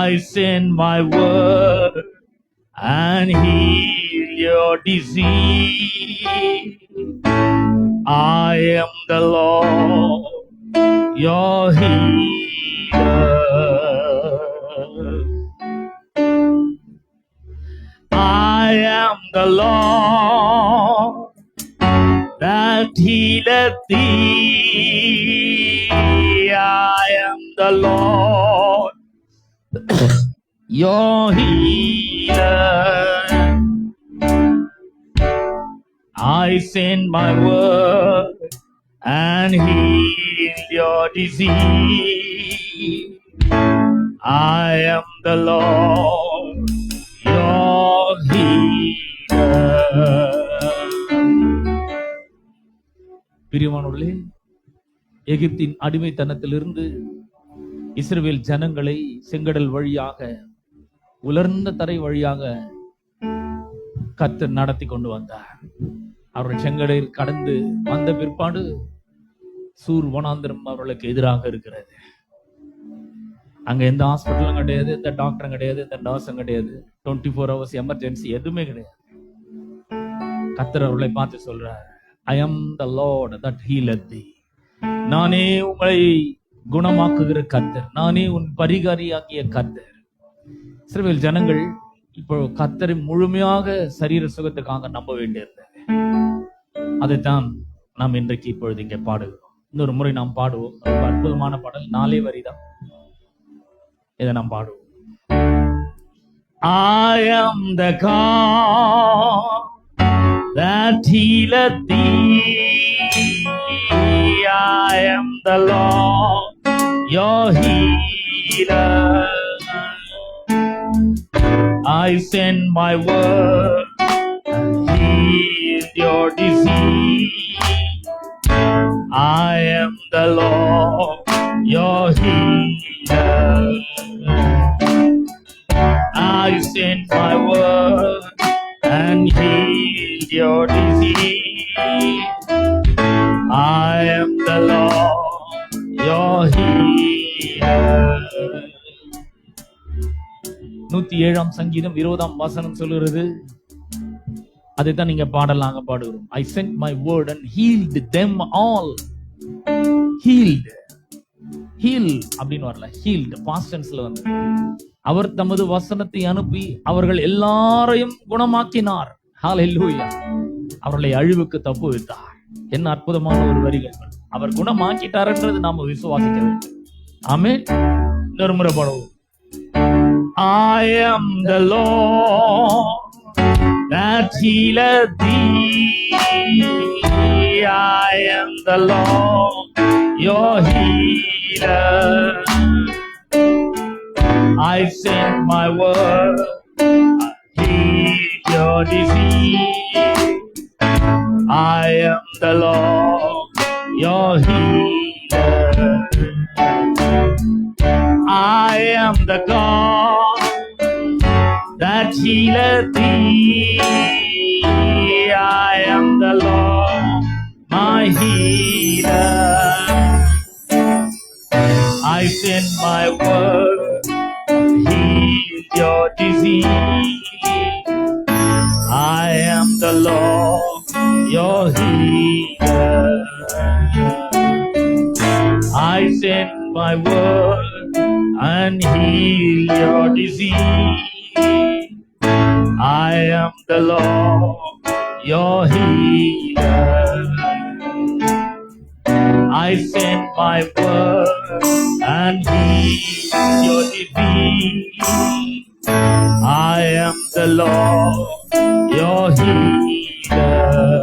I send my word and heal your disease. I am the Lord, your healer. I am the Lord that healeth thee. I am the Lord, your healer. I send my word and heal your disease. I am the Lord, your healer. பிரியமானவர்களே, எகிப்தின் அடிமைத்தனத்திலிருந்து இஸ்ரவேல் ஜனங்களை செங்கடல் வழியாக, உலர்ந்த தரை வழியாக கர்த்தர் நடத்தி கொண்டு வந்தார். அவர்கள் செங்கடலை கடந்து வந்த பிற்பாடு சூர் வனாந்திரம் அவர்களுக்கு எதிராக இருக்கிறது. அங்க எந்த ஹாஸ்பிட்டலும் கிடையாது, எந்த டாக்டரும் கிடையாது, எந்த நர்ஸும் கிடையாது, 24 hours எமர்ஜென்சி எதுவுமே கிடையாது. கர்த்தர் அவர்களை பார்த்து சொல்றார், I am the Lord that healeth thee. நானே உங்களை குணமாக்குகிற கர்த்தர், நானே உன் பரிகாரியாகிய கர்த்தர். இஸ்ரவேல் ஜனங்கள் இப்போ கர்த்தரை முழுமையாக சரீர சுகத்துக்காக நம்ப வேண்டியிருந்தது. அதைத்தான் நாம் இன்றைக்கு இப்பொழுது இங்கே பாடுகிறோம். இன்னொரு முறை நாம் பாடுவோம். ரொம்ப அற்புதமான பாடல், 4 வரிதான். இதை நாம் பாடுவோம். I am the God that healeth thee. I am the Lord, your healer. I send my word and heal your disease. I am the Lord, your healer. I send my word and heal your disease. I am the Lord, your healer. 107 சங்கீதம் 20 வசனம் சொல்லுகிறது, அதைத்தான் நீங்க பாடலாங்க பாடுகிறோம். I sent my word and healed them all. Healed. Heal அப்படின்னு வரல, healed past tenseல வந்து அவர் தமது வசனத்தை அனுப்பி அவர்கள் எல்லாரையும் குணமாக்கினார். ஹalleluya. அவர்களை அழிவுக்கு தப்புவித்தார். என்ன அற்புதமான ஒரு வரிகள். அவர் குணமாக்கிட்டார்ன்றது நாம விசுவாசிக்க வேண்டும். ஆமென். இன்னொரு முறை பாடுவோம். I am the Lord that healeth thee. I am the Lord your healer. I send my word, heal your disease. I am the Lord your healer. I am the God that healeth thee. I am the Lord, my healer. I send my word, heal your disease. I am the Lord, your healer. I send my word and heal your disease. I am the Lord, your healer. I send my word and heal your disease. I am the Lord, your healer.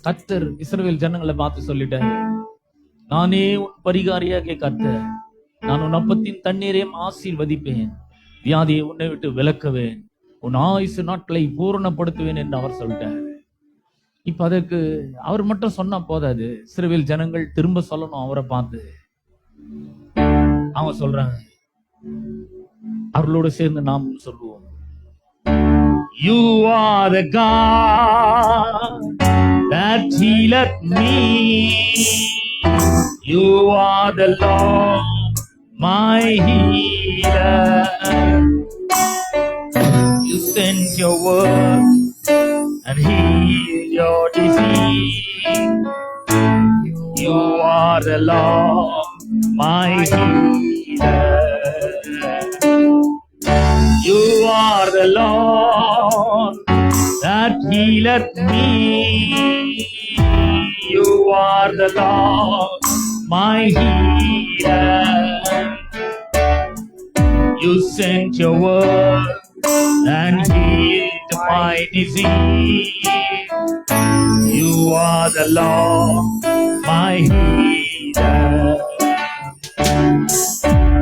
கர்த்தர் இஸ்ரவேல் ஜனங்களை பார்த்து சொல்லிட்டாரு, நானே உன் பரிகாரியாகிய கர்த்தர், நான் உன் அப்பத்தின் தண்ணீரையும் ஆசீர்வதிப்பேன், வியாதியை உன்னை விட்டு விலக்குவேன், உன் ஆயுசு நாட்களை பூரணப்படுத்துவேன் என்று அவர் சொல்லிட்டார். இப்ப அதற்கு அவர் மட்டும் சொன்னா போதாது, இஸ்ரவேல் ஜனங்கள் திரும்ப சொல்லணும் அவரை பார்த்து. அவங்க சொல்றாங்க, அவர்களோடு சேர்ந்து நாம் சொல்லுவோம், You are the God that healeth me. You are the Lord, my healer. You sent your word and heal your disease. You are the Lord, my healer. You are the Lord that healeth me. You are the Lord, my healer. You sent your word and healed my disease. You are the Lord, my healer.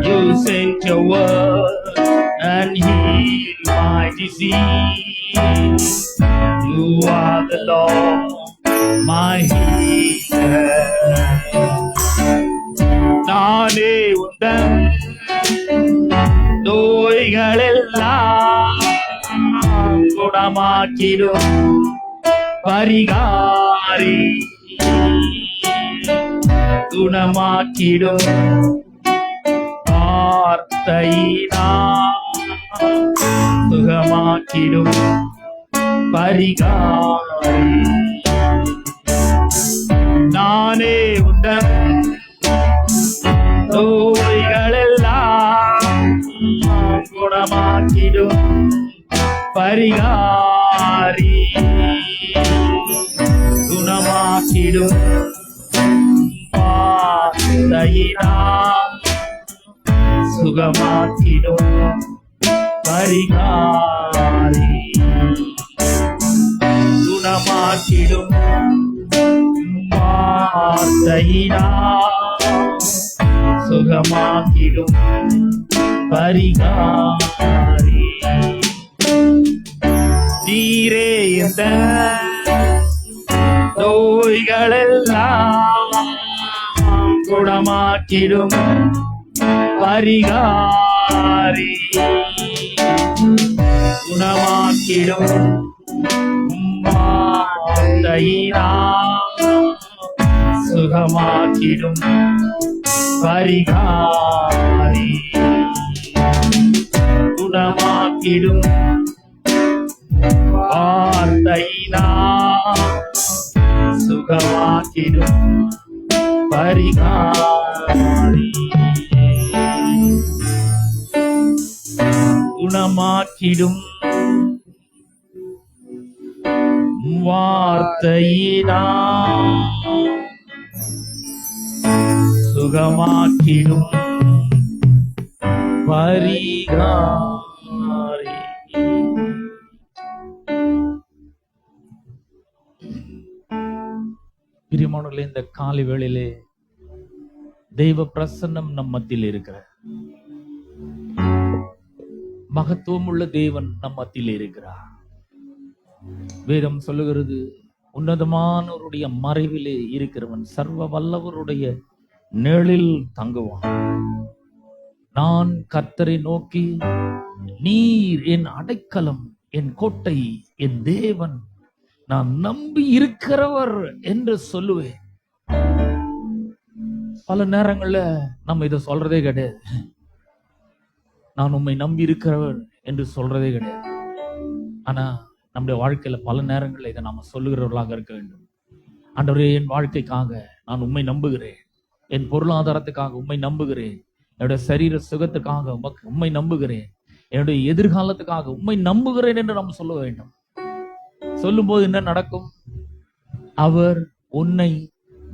You sent your word and healed my disease. You are the Lord, my healer. நானே உந்தன் நோய்களெல்லாம் குணமாக்கிடும் பரிகாரி, குணமாக்கிடும் வார்த்தையினால் சுகமாக்கிடும் பரிகாரி. நானே உந்தன் நோய்களெல்லாம் குணமாக்கிடும் பரிகாரி, குணமாக்கிடும் வார்த்தையினால் சுகமாக்கிடும் பரிகாரி, குணமாக்கிடும் வார்த்தையினால் சுகமாக்கிடும் பரிகாரி. நீரே இந்த நோய்களெல்லாம் குணமாக்கிடும் பரிகாரி, குணமாக்கிடும் வார்த்தையினால் சுகமாக்கிடும் பரிகாரி, குணமாக்கிடும் வார்த்தையினால் சுகமாக்கிடும் பரிகாரி, குணமாக்கிடும் வார்த்தையினால் சுகமாக்கிடும் பரிகாரி. பிரியமானவர்களே, இந்த காலை வேளையிலே தெய்வ பிரசன்னம் நம் மத்தியில் இருக்கிற மகத்துவம் உள்ள தேவன் நம் மத்தியில் இருக்கிறார். வேதம் சொல்லுகிறது, உன்னதமானவருடைய மறைவிலே இருக்கிறவன் சர்வ வல்லவருடைய நிழலில் தங்குவான். நான் கர்த்தரை நோக்கி, நீர் என் அடைக்கலம், என் கோட்டை, என் தேவன், நான் நம்பி இருக்கிறவர் என்று சொல்லுவேன். பல நேரங்கள்ல நம்ம இதை சொல்றதே கிடையாது. நான் உம்மை நம்பி இருக்கிறவர் என்று சொல்றதே கிடையாது. ஆனா நம்முடைய வாழ்க்கையில பல நேரங்களில் இதை நாம சொல்லுகிறவர்களாக இருக்க வேண்டும். ஆண்டவரே, என் வாழ்க்கைக்காக நான் உம்மை நம்புகிறேன், என் பொருளாதாரத்துக்காக உம்மை நம்புகிறேன், என்னுடைய சரீர சுகத்துக்காக உம்மை நம்புகிறேன், என்னுடைய எதிர்காலத்துக்காக உம்மை நம்புகிறேன் என்று நாம் சொல்ல வேண்டும். சொல்லும் போது என்ன நடக்கும்? அவர் உன்னை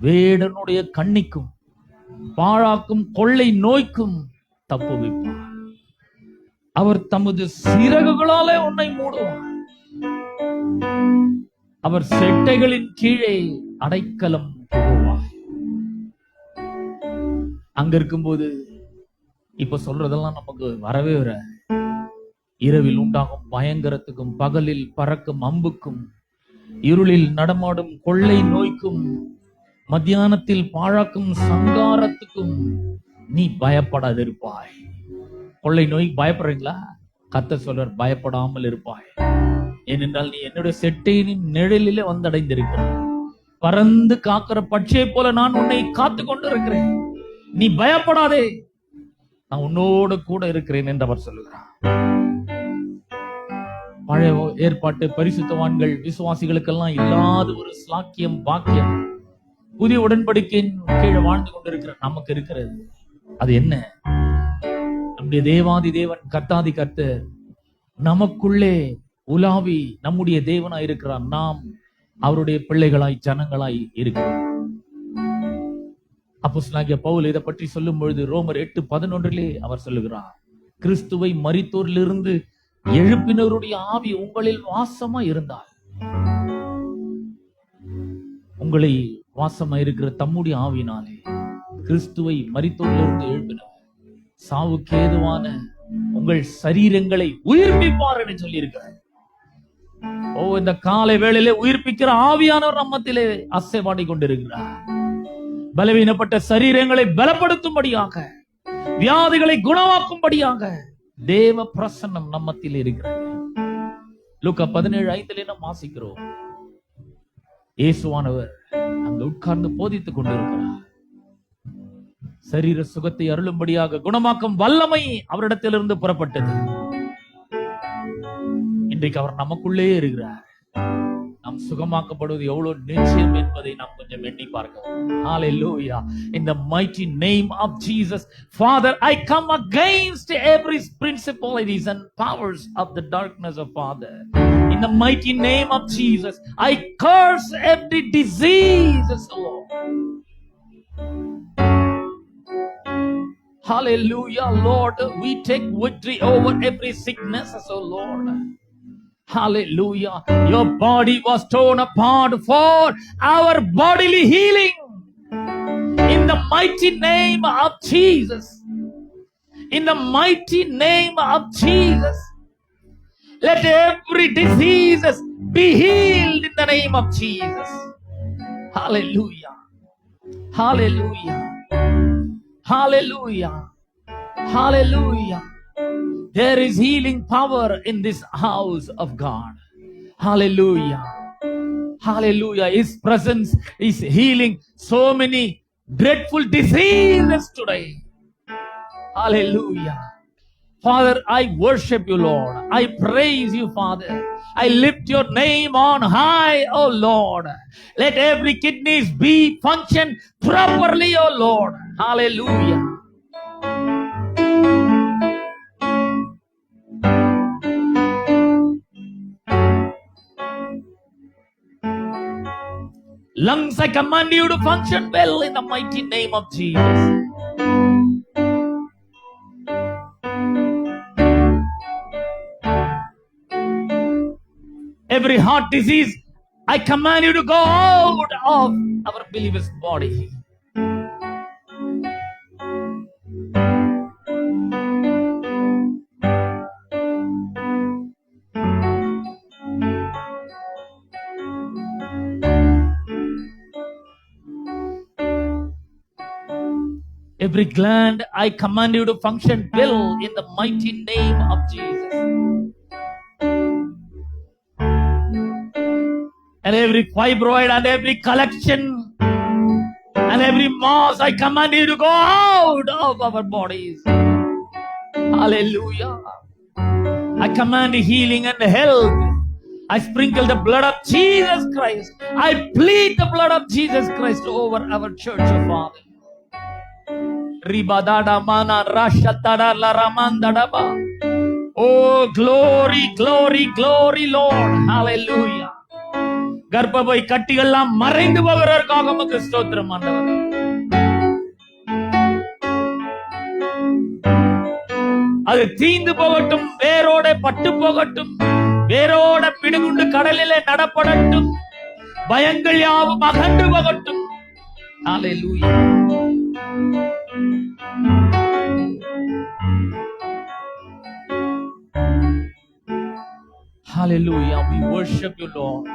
வேடனுடைய கண்ணிக்கும் பாழாக்கும் கொள்ளை நோய்க்கும் தப்புவிப்பார். அவர் தமது சிறகுகளாலே உன்னை மூடுவார். அவர் செட்டைகளின் கீழே அடைக்கலம் புகுவார். அங்க இருக்கும்போது இப்ப சொல்றதெல்லாம் நமக்கு வரவே வர. இரவில் உண்டாகும் பயங்கரத்துக்கும், பகலில் பறக்கும் அம்புக்கும், இருளில் நடமாடும் கொள்ளை நோய்க்கும், மத்தியானத்தில் பாழாக்கும் சங்காரத்துக்கும் நீ பயப்படாதிருப்பாய். கொள்ளை நோய் பயப்படுறீங்களா? கர்த்தர் சொல்றார், பயப்படாமல் இருப்பாய். ஏனென்றால் நீ என்னுடைய செட்டையின் நிழலிலே வந்தடைந்திருக்கிறாய். பறந்து காக்கிற பட்சியை போல நான் உன்னை காத்து கொண்டு இருக்கிறேன். நீ பயப்படாதே, நான் உன்னோடு கூட இருக்கிறேன் என்று அவர் சொல்லுகிறார். பழைய ஏற்பாட்டு பரிசுத்தவான்கள், விசுவாசிகளுக்கெல்லாம் இல்லாத ஒரு ஸ்லாக்கியம், பாக்கியம் புதிய உடன்படிக்கையின் கீழே வாழ்ந்து கொண்டிருக்கிற நமக்கு இருக்கிறது. அது என்ன? நம்முடைய தேவாதி தேவன், கர்த்தாதி கர்த்தர் நமக்குள்ளே உலாவி நம்முடைய தேவனாய் இருக்கிறார். நாம் அவருடைய பிள்ளைகளாய், ஜனங்களாய் இருக்கிறோம். அப்போஸ்தலனாகிய பவுல் இதை பற்றி சொல்லும் பொழுது ரோமர் 8:11 அவர் சொல்லுகிறார், கிறிஸ்துவை மரித்தோரிலிருந்து எழுப்பினருடைய ஆவி உங்களில் வாசமா இருந்தால், உங்களை வாசமா இருக்கிற தம்முடைய ஆவியினாலே கிறிஸ்துவை மரித்தோரிலிருந்து எழுப்பினவர் சாவுக்கு ஏதுவான உங்கள் சரீரங்களை உயிர்ப்பிப்பார் என்று சொல்லி இருக்கிறார். ஓ, இந்த காலை வேளையிலே உயிர்ப்பிக்கிற ஆவியானவர் நம்மத்திலே அசைவாடி கொண்டிருக்கிறார். பலவீனப்பட்ட சரீரங்களை பலப்படுத்தும்படியாக, வியாதிகளை குணமாக்கும்படியாக தேவ பிரசன்னம் நம்மத்தில் இருக்கிறது. லூக்கா 17:5 நாம் வாசிக்கிறோம். இயேசுவானவர் அங்கு உட்கார்ந்து போதித்துக் கொண்டிருக்கிறார். சரீர சுகத்தை அருளும்படியாக குணமாக்கும் வல்லமை அவரிடத்திலிருந்து புறப்பட்டது. இன்றைக்கு அவர் நமக்குள்ளே இருக்கிறார். நாம் சுகமாக்கப்படுவது எவ்வளவு நிச்சயம் என்பதை நாம் கொஞ்சம் எண்ணி பார்க்கலாம். Hallelujah. In the mighty name of Jesus, Father, I come against every principalities and powers of the darkness of Father. In the mighty name of Jesus, I curse every disease, Lord. Hallelujah, Lord. We take victory over every sickness, oh Lord. Hallelujah. Your body was torn apart for our bodily healing. In the mighty name of Jesus. In the mighty name of Jesus. Let every disease be healed in the name of Jesus. Hallelujah. Hallelujah. Hallelujah. Hallelujah. There is healing power in this house of God. Hallelujah. Hallelujah. His presence is healing so many dreadful diseases today. Hallelujah. Father, I worship you, Lord. I praise you, Father. I lift your name on high, oh Lord. Let every kidneys be function properly, oh Lord. Hallelujah. Lungs, I command you to function well in the mighty name of Jesus. Every heart disease, I command you to go out of our believer's body. Every gland, I command you to function well in the mighty name of Jesus. And every fibroid and every collection and every mass, I command you to go out of our bodies. Hallelujah. I command healing and health. I sprinkle the blood of Jesus Christ. I plead the blood of Jesus Christ over our church, Father. Ribadada mana rashatada laramandadaba. Oh, glory, glory, glory, Lord. Hallelujah. கர்ப்பப்பை கட்டிகள்லாம் மறைந்து போகிறதற்காக உமக்கு ஸ்தோத்திரம் ஆண்டவரே. அது தீந்து போகட்டும், வேரோட பட்டு போகட்டும், வேரோட பிடுகுண்டு கடலிலே நடப்படட்டும், பயங்கள் யாவும் அகன்று போகட்டும். ஹalleluya. Hallelujah. We worship you, Lord.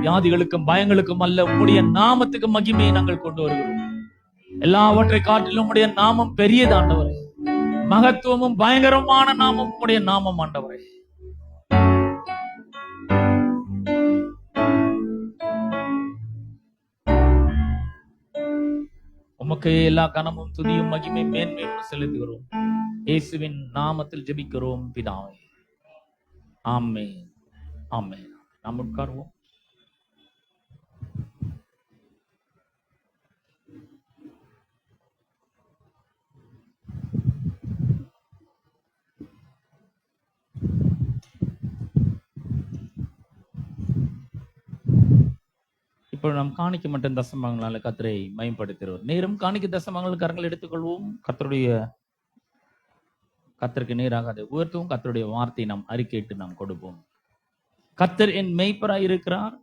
வியாதிகளுக்கும் பயங்களுக்கும் அல்ல, உம்முடைய நாமத்துக்கு மகிமையை நாங்கள் கொண்டு வருகிறோம். எல்லாவற்றை காட்டிலும் உம்முடைய நாமம் பெரியது ஆண்டவரே. மகத்துவமும் பயங்கரமான நாமம் உம்முடைய நாமம் ஆண்டவரே. உமக்கு எல்லா கனமும் துதியும் மகிமை மேன்மையும் செலுத்துகிறோம். இயேசுவின் நாமத்தில் ஜெபிக்கிறோம் பிதாவே. ஆமென். ஆமென். நாம் உட்காருவோம். இப்போ நாம் காணிக்க மட்டும் தசமங்களால கர்த்தரை மகிமைப்படுத்துகிறோம். நேரம் காணிக்க தசமங்கள் கரங்கள் எடுத்துக்கொள்வோம். கர்த்தருக்கு நேராக அதை உயர்த்துவோம். கர்த்தருடைய வார்த்தையை நாம் அறிக்கையிட்டு நாம் கொடுப்போம். கர்த்தர் என் மெய்ப்பராய் இருக்கிறார்.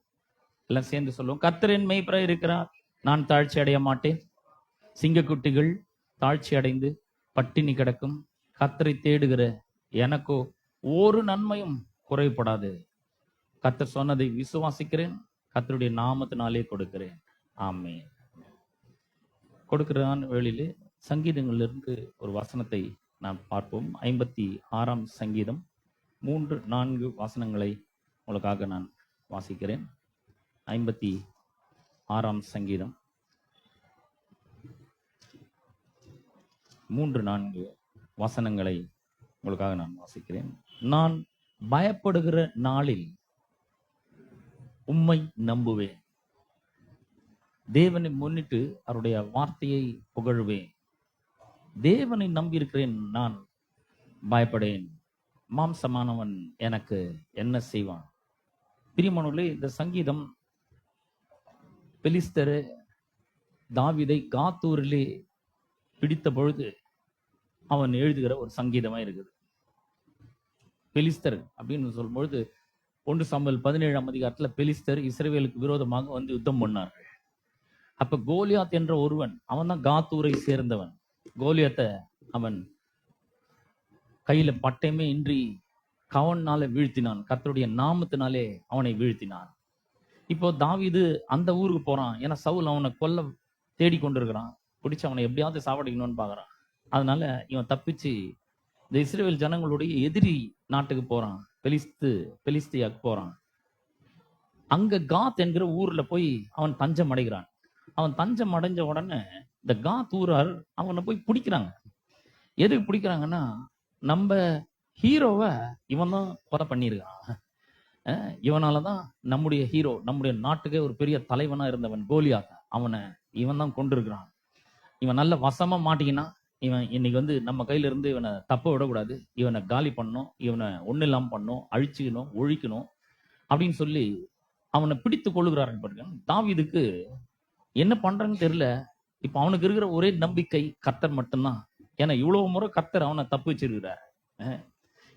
எல்லாம் சேர்ந்து சொல்லுவோம். கர்த்தர் என் மெய்ப்பராய் இருக்கிறார், நான் தாழ்ச்சி அடைய மாட்டேன். சிங்கக்குட்டிகள் தாழ்ச்சி அடைந்து பட்டினி கிடக்கும், கர்த்தரை தேடுகிற எனக்கோ ஒரு நன்மையும் குறைபடாது. கர்த்தர் சொன்னதை விசுவாசிக்கிறேன், கர்த்தருடைய நாமத்தினாலே கொடுக்கிறேன். ஆமென். கொடுக்கிறதான வேளையிலே சங்கீதங்களிலிருந்து ஒரு வசனத்தை நாம் பார்ப்போம். 56ஆம் சங்கீதம் 3-4 வசனங்களை உங்களுக்காக நான் வாசிக்கிறேன். 56ஆம் சங்கீதம் 3-4 வசனங்களை உங்களுக்காக நான் வாசிக்கிறேன். நான் பயப்படுகிற நாளில் உம்மை நம்புவேன். தேவனை முன்னிட்டு அவருடைய வார்த்தையை புகழ்வேன். தேவனை நம்பியிருக்கிறேன், நான் பயப்படேன். மாம்சமானவன் எனக்கு என்ன செய்வான்? பிரியமானவர்களே, இந்த சங்கீதம் பெலிஸ்தர் தாவீதை காத்தூரிலே பிடித்த பொழுது அவன் எழுதுகிற ஒரு சங்கீதமா இருக்குது. பெலிஸ்தர் அப்படின்னு சொல்லும் பொழுது 1 சாமுவேல் 17ஆம் அதிகாரத்துல பெலிஸ்தர் இஸ்ரவேலுக்கு விரோதமாக வந்து யுத்தம் பண்ணார்கள். அப்ப கோலியாத் என்ற ஒருவன், அவன் தான் காத்தூரை சேர்ந்தவன். கோலியாத்தை அவன் கையில பட்டயமே இன்றி கவனால வீழ்த்தினான். கர்த்தருடைய நாமத்தினாலே அவனை வீழ்த்தினான். இப்போ தாவீது அந்த ஊருக்கு போறான். ஏன்னா சவுல் அவனை கொல்ல தேடி கொண்டிருக்கிறான். பிடிச்சு அவனை எப்படியாவது சாவடிக்கணும்னு பாக்குறான். அதனால இவன் தப்பிச்சு இந்த இஸ்ரவேல் ஜனங்களுடைய எதிரி நாட்டுக்கு போறான். பெலிஸ்தியாக்கு போறான். அங்க காத் என்கிற ஊர்ல போய் அவன் தஞ்சம் அடைகிறான். அவன் தஞ்சம் அடைஞ்ச உடனே இந்த காத் ஊரார் அவனை போய் பிடிக்கிறாங்க. எதுக்கு பிடிக்கிறாங்கன்னா, நம்ம ஹீரோவை இவன் தான் கொலை பண்ணியிருக்கான். இவனாலதான் நம்முடைய ஹீரோ, நம்முடைய நாட்டுக்கே ஒரு பெரிய தலைவனா இருந்தவன் கோலியாத், அவனை இவன் தான் கொண்டு இருக்கிறான். இவன் நல்ல வசமா மாட்டிக்கினா, இவன் இன்னைக்கு வந்து நம்ம கையில இருந்து இவனை தப்ப விடக்கூடாது, இவனை காலி பண்ணணும், இவனை ஒண்ணு இல்லாம பண்ணணும், அழிச்சுக்கணும், ஒழிக்கணும் அப்படின்னு சொல்லி அவனை பிடித்து கொள்ளுகிறார்கள் பாருங்க. தாவீதுக்கு என்ன பண்றன்னு தெரியல. இப்ப அவனுக்கு இருக்கிற ஒரே நம்பிக்கை கர்த்தர் மட்டும்தான். ஏன்னா இவ்வளவு முறை கர்த்தர் அவனை தப்பு வச்சிருக்கிறார்.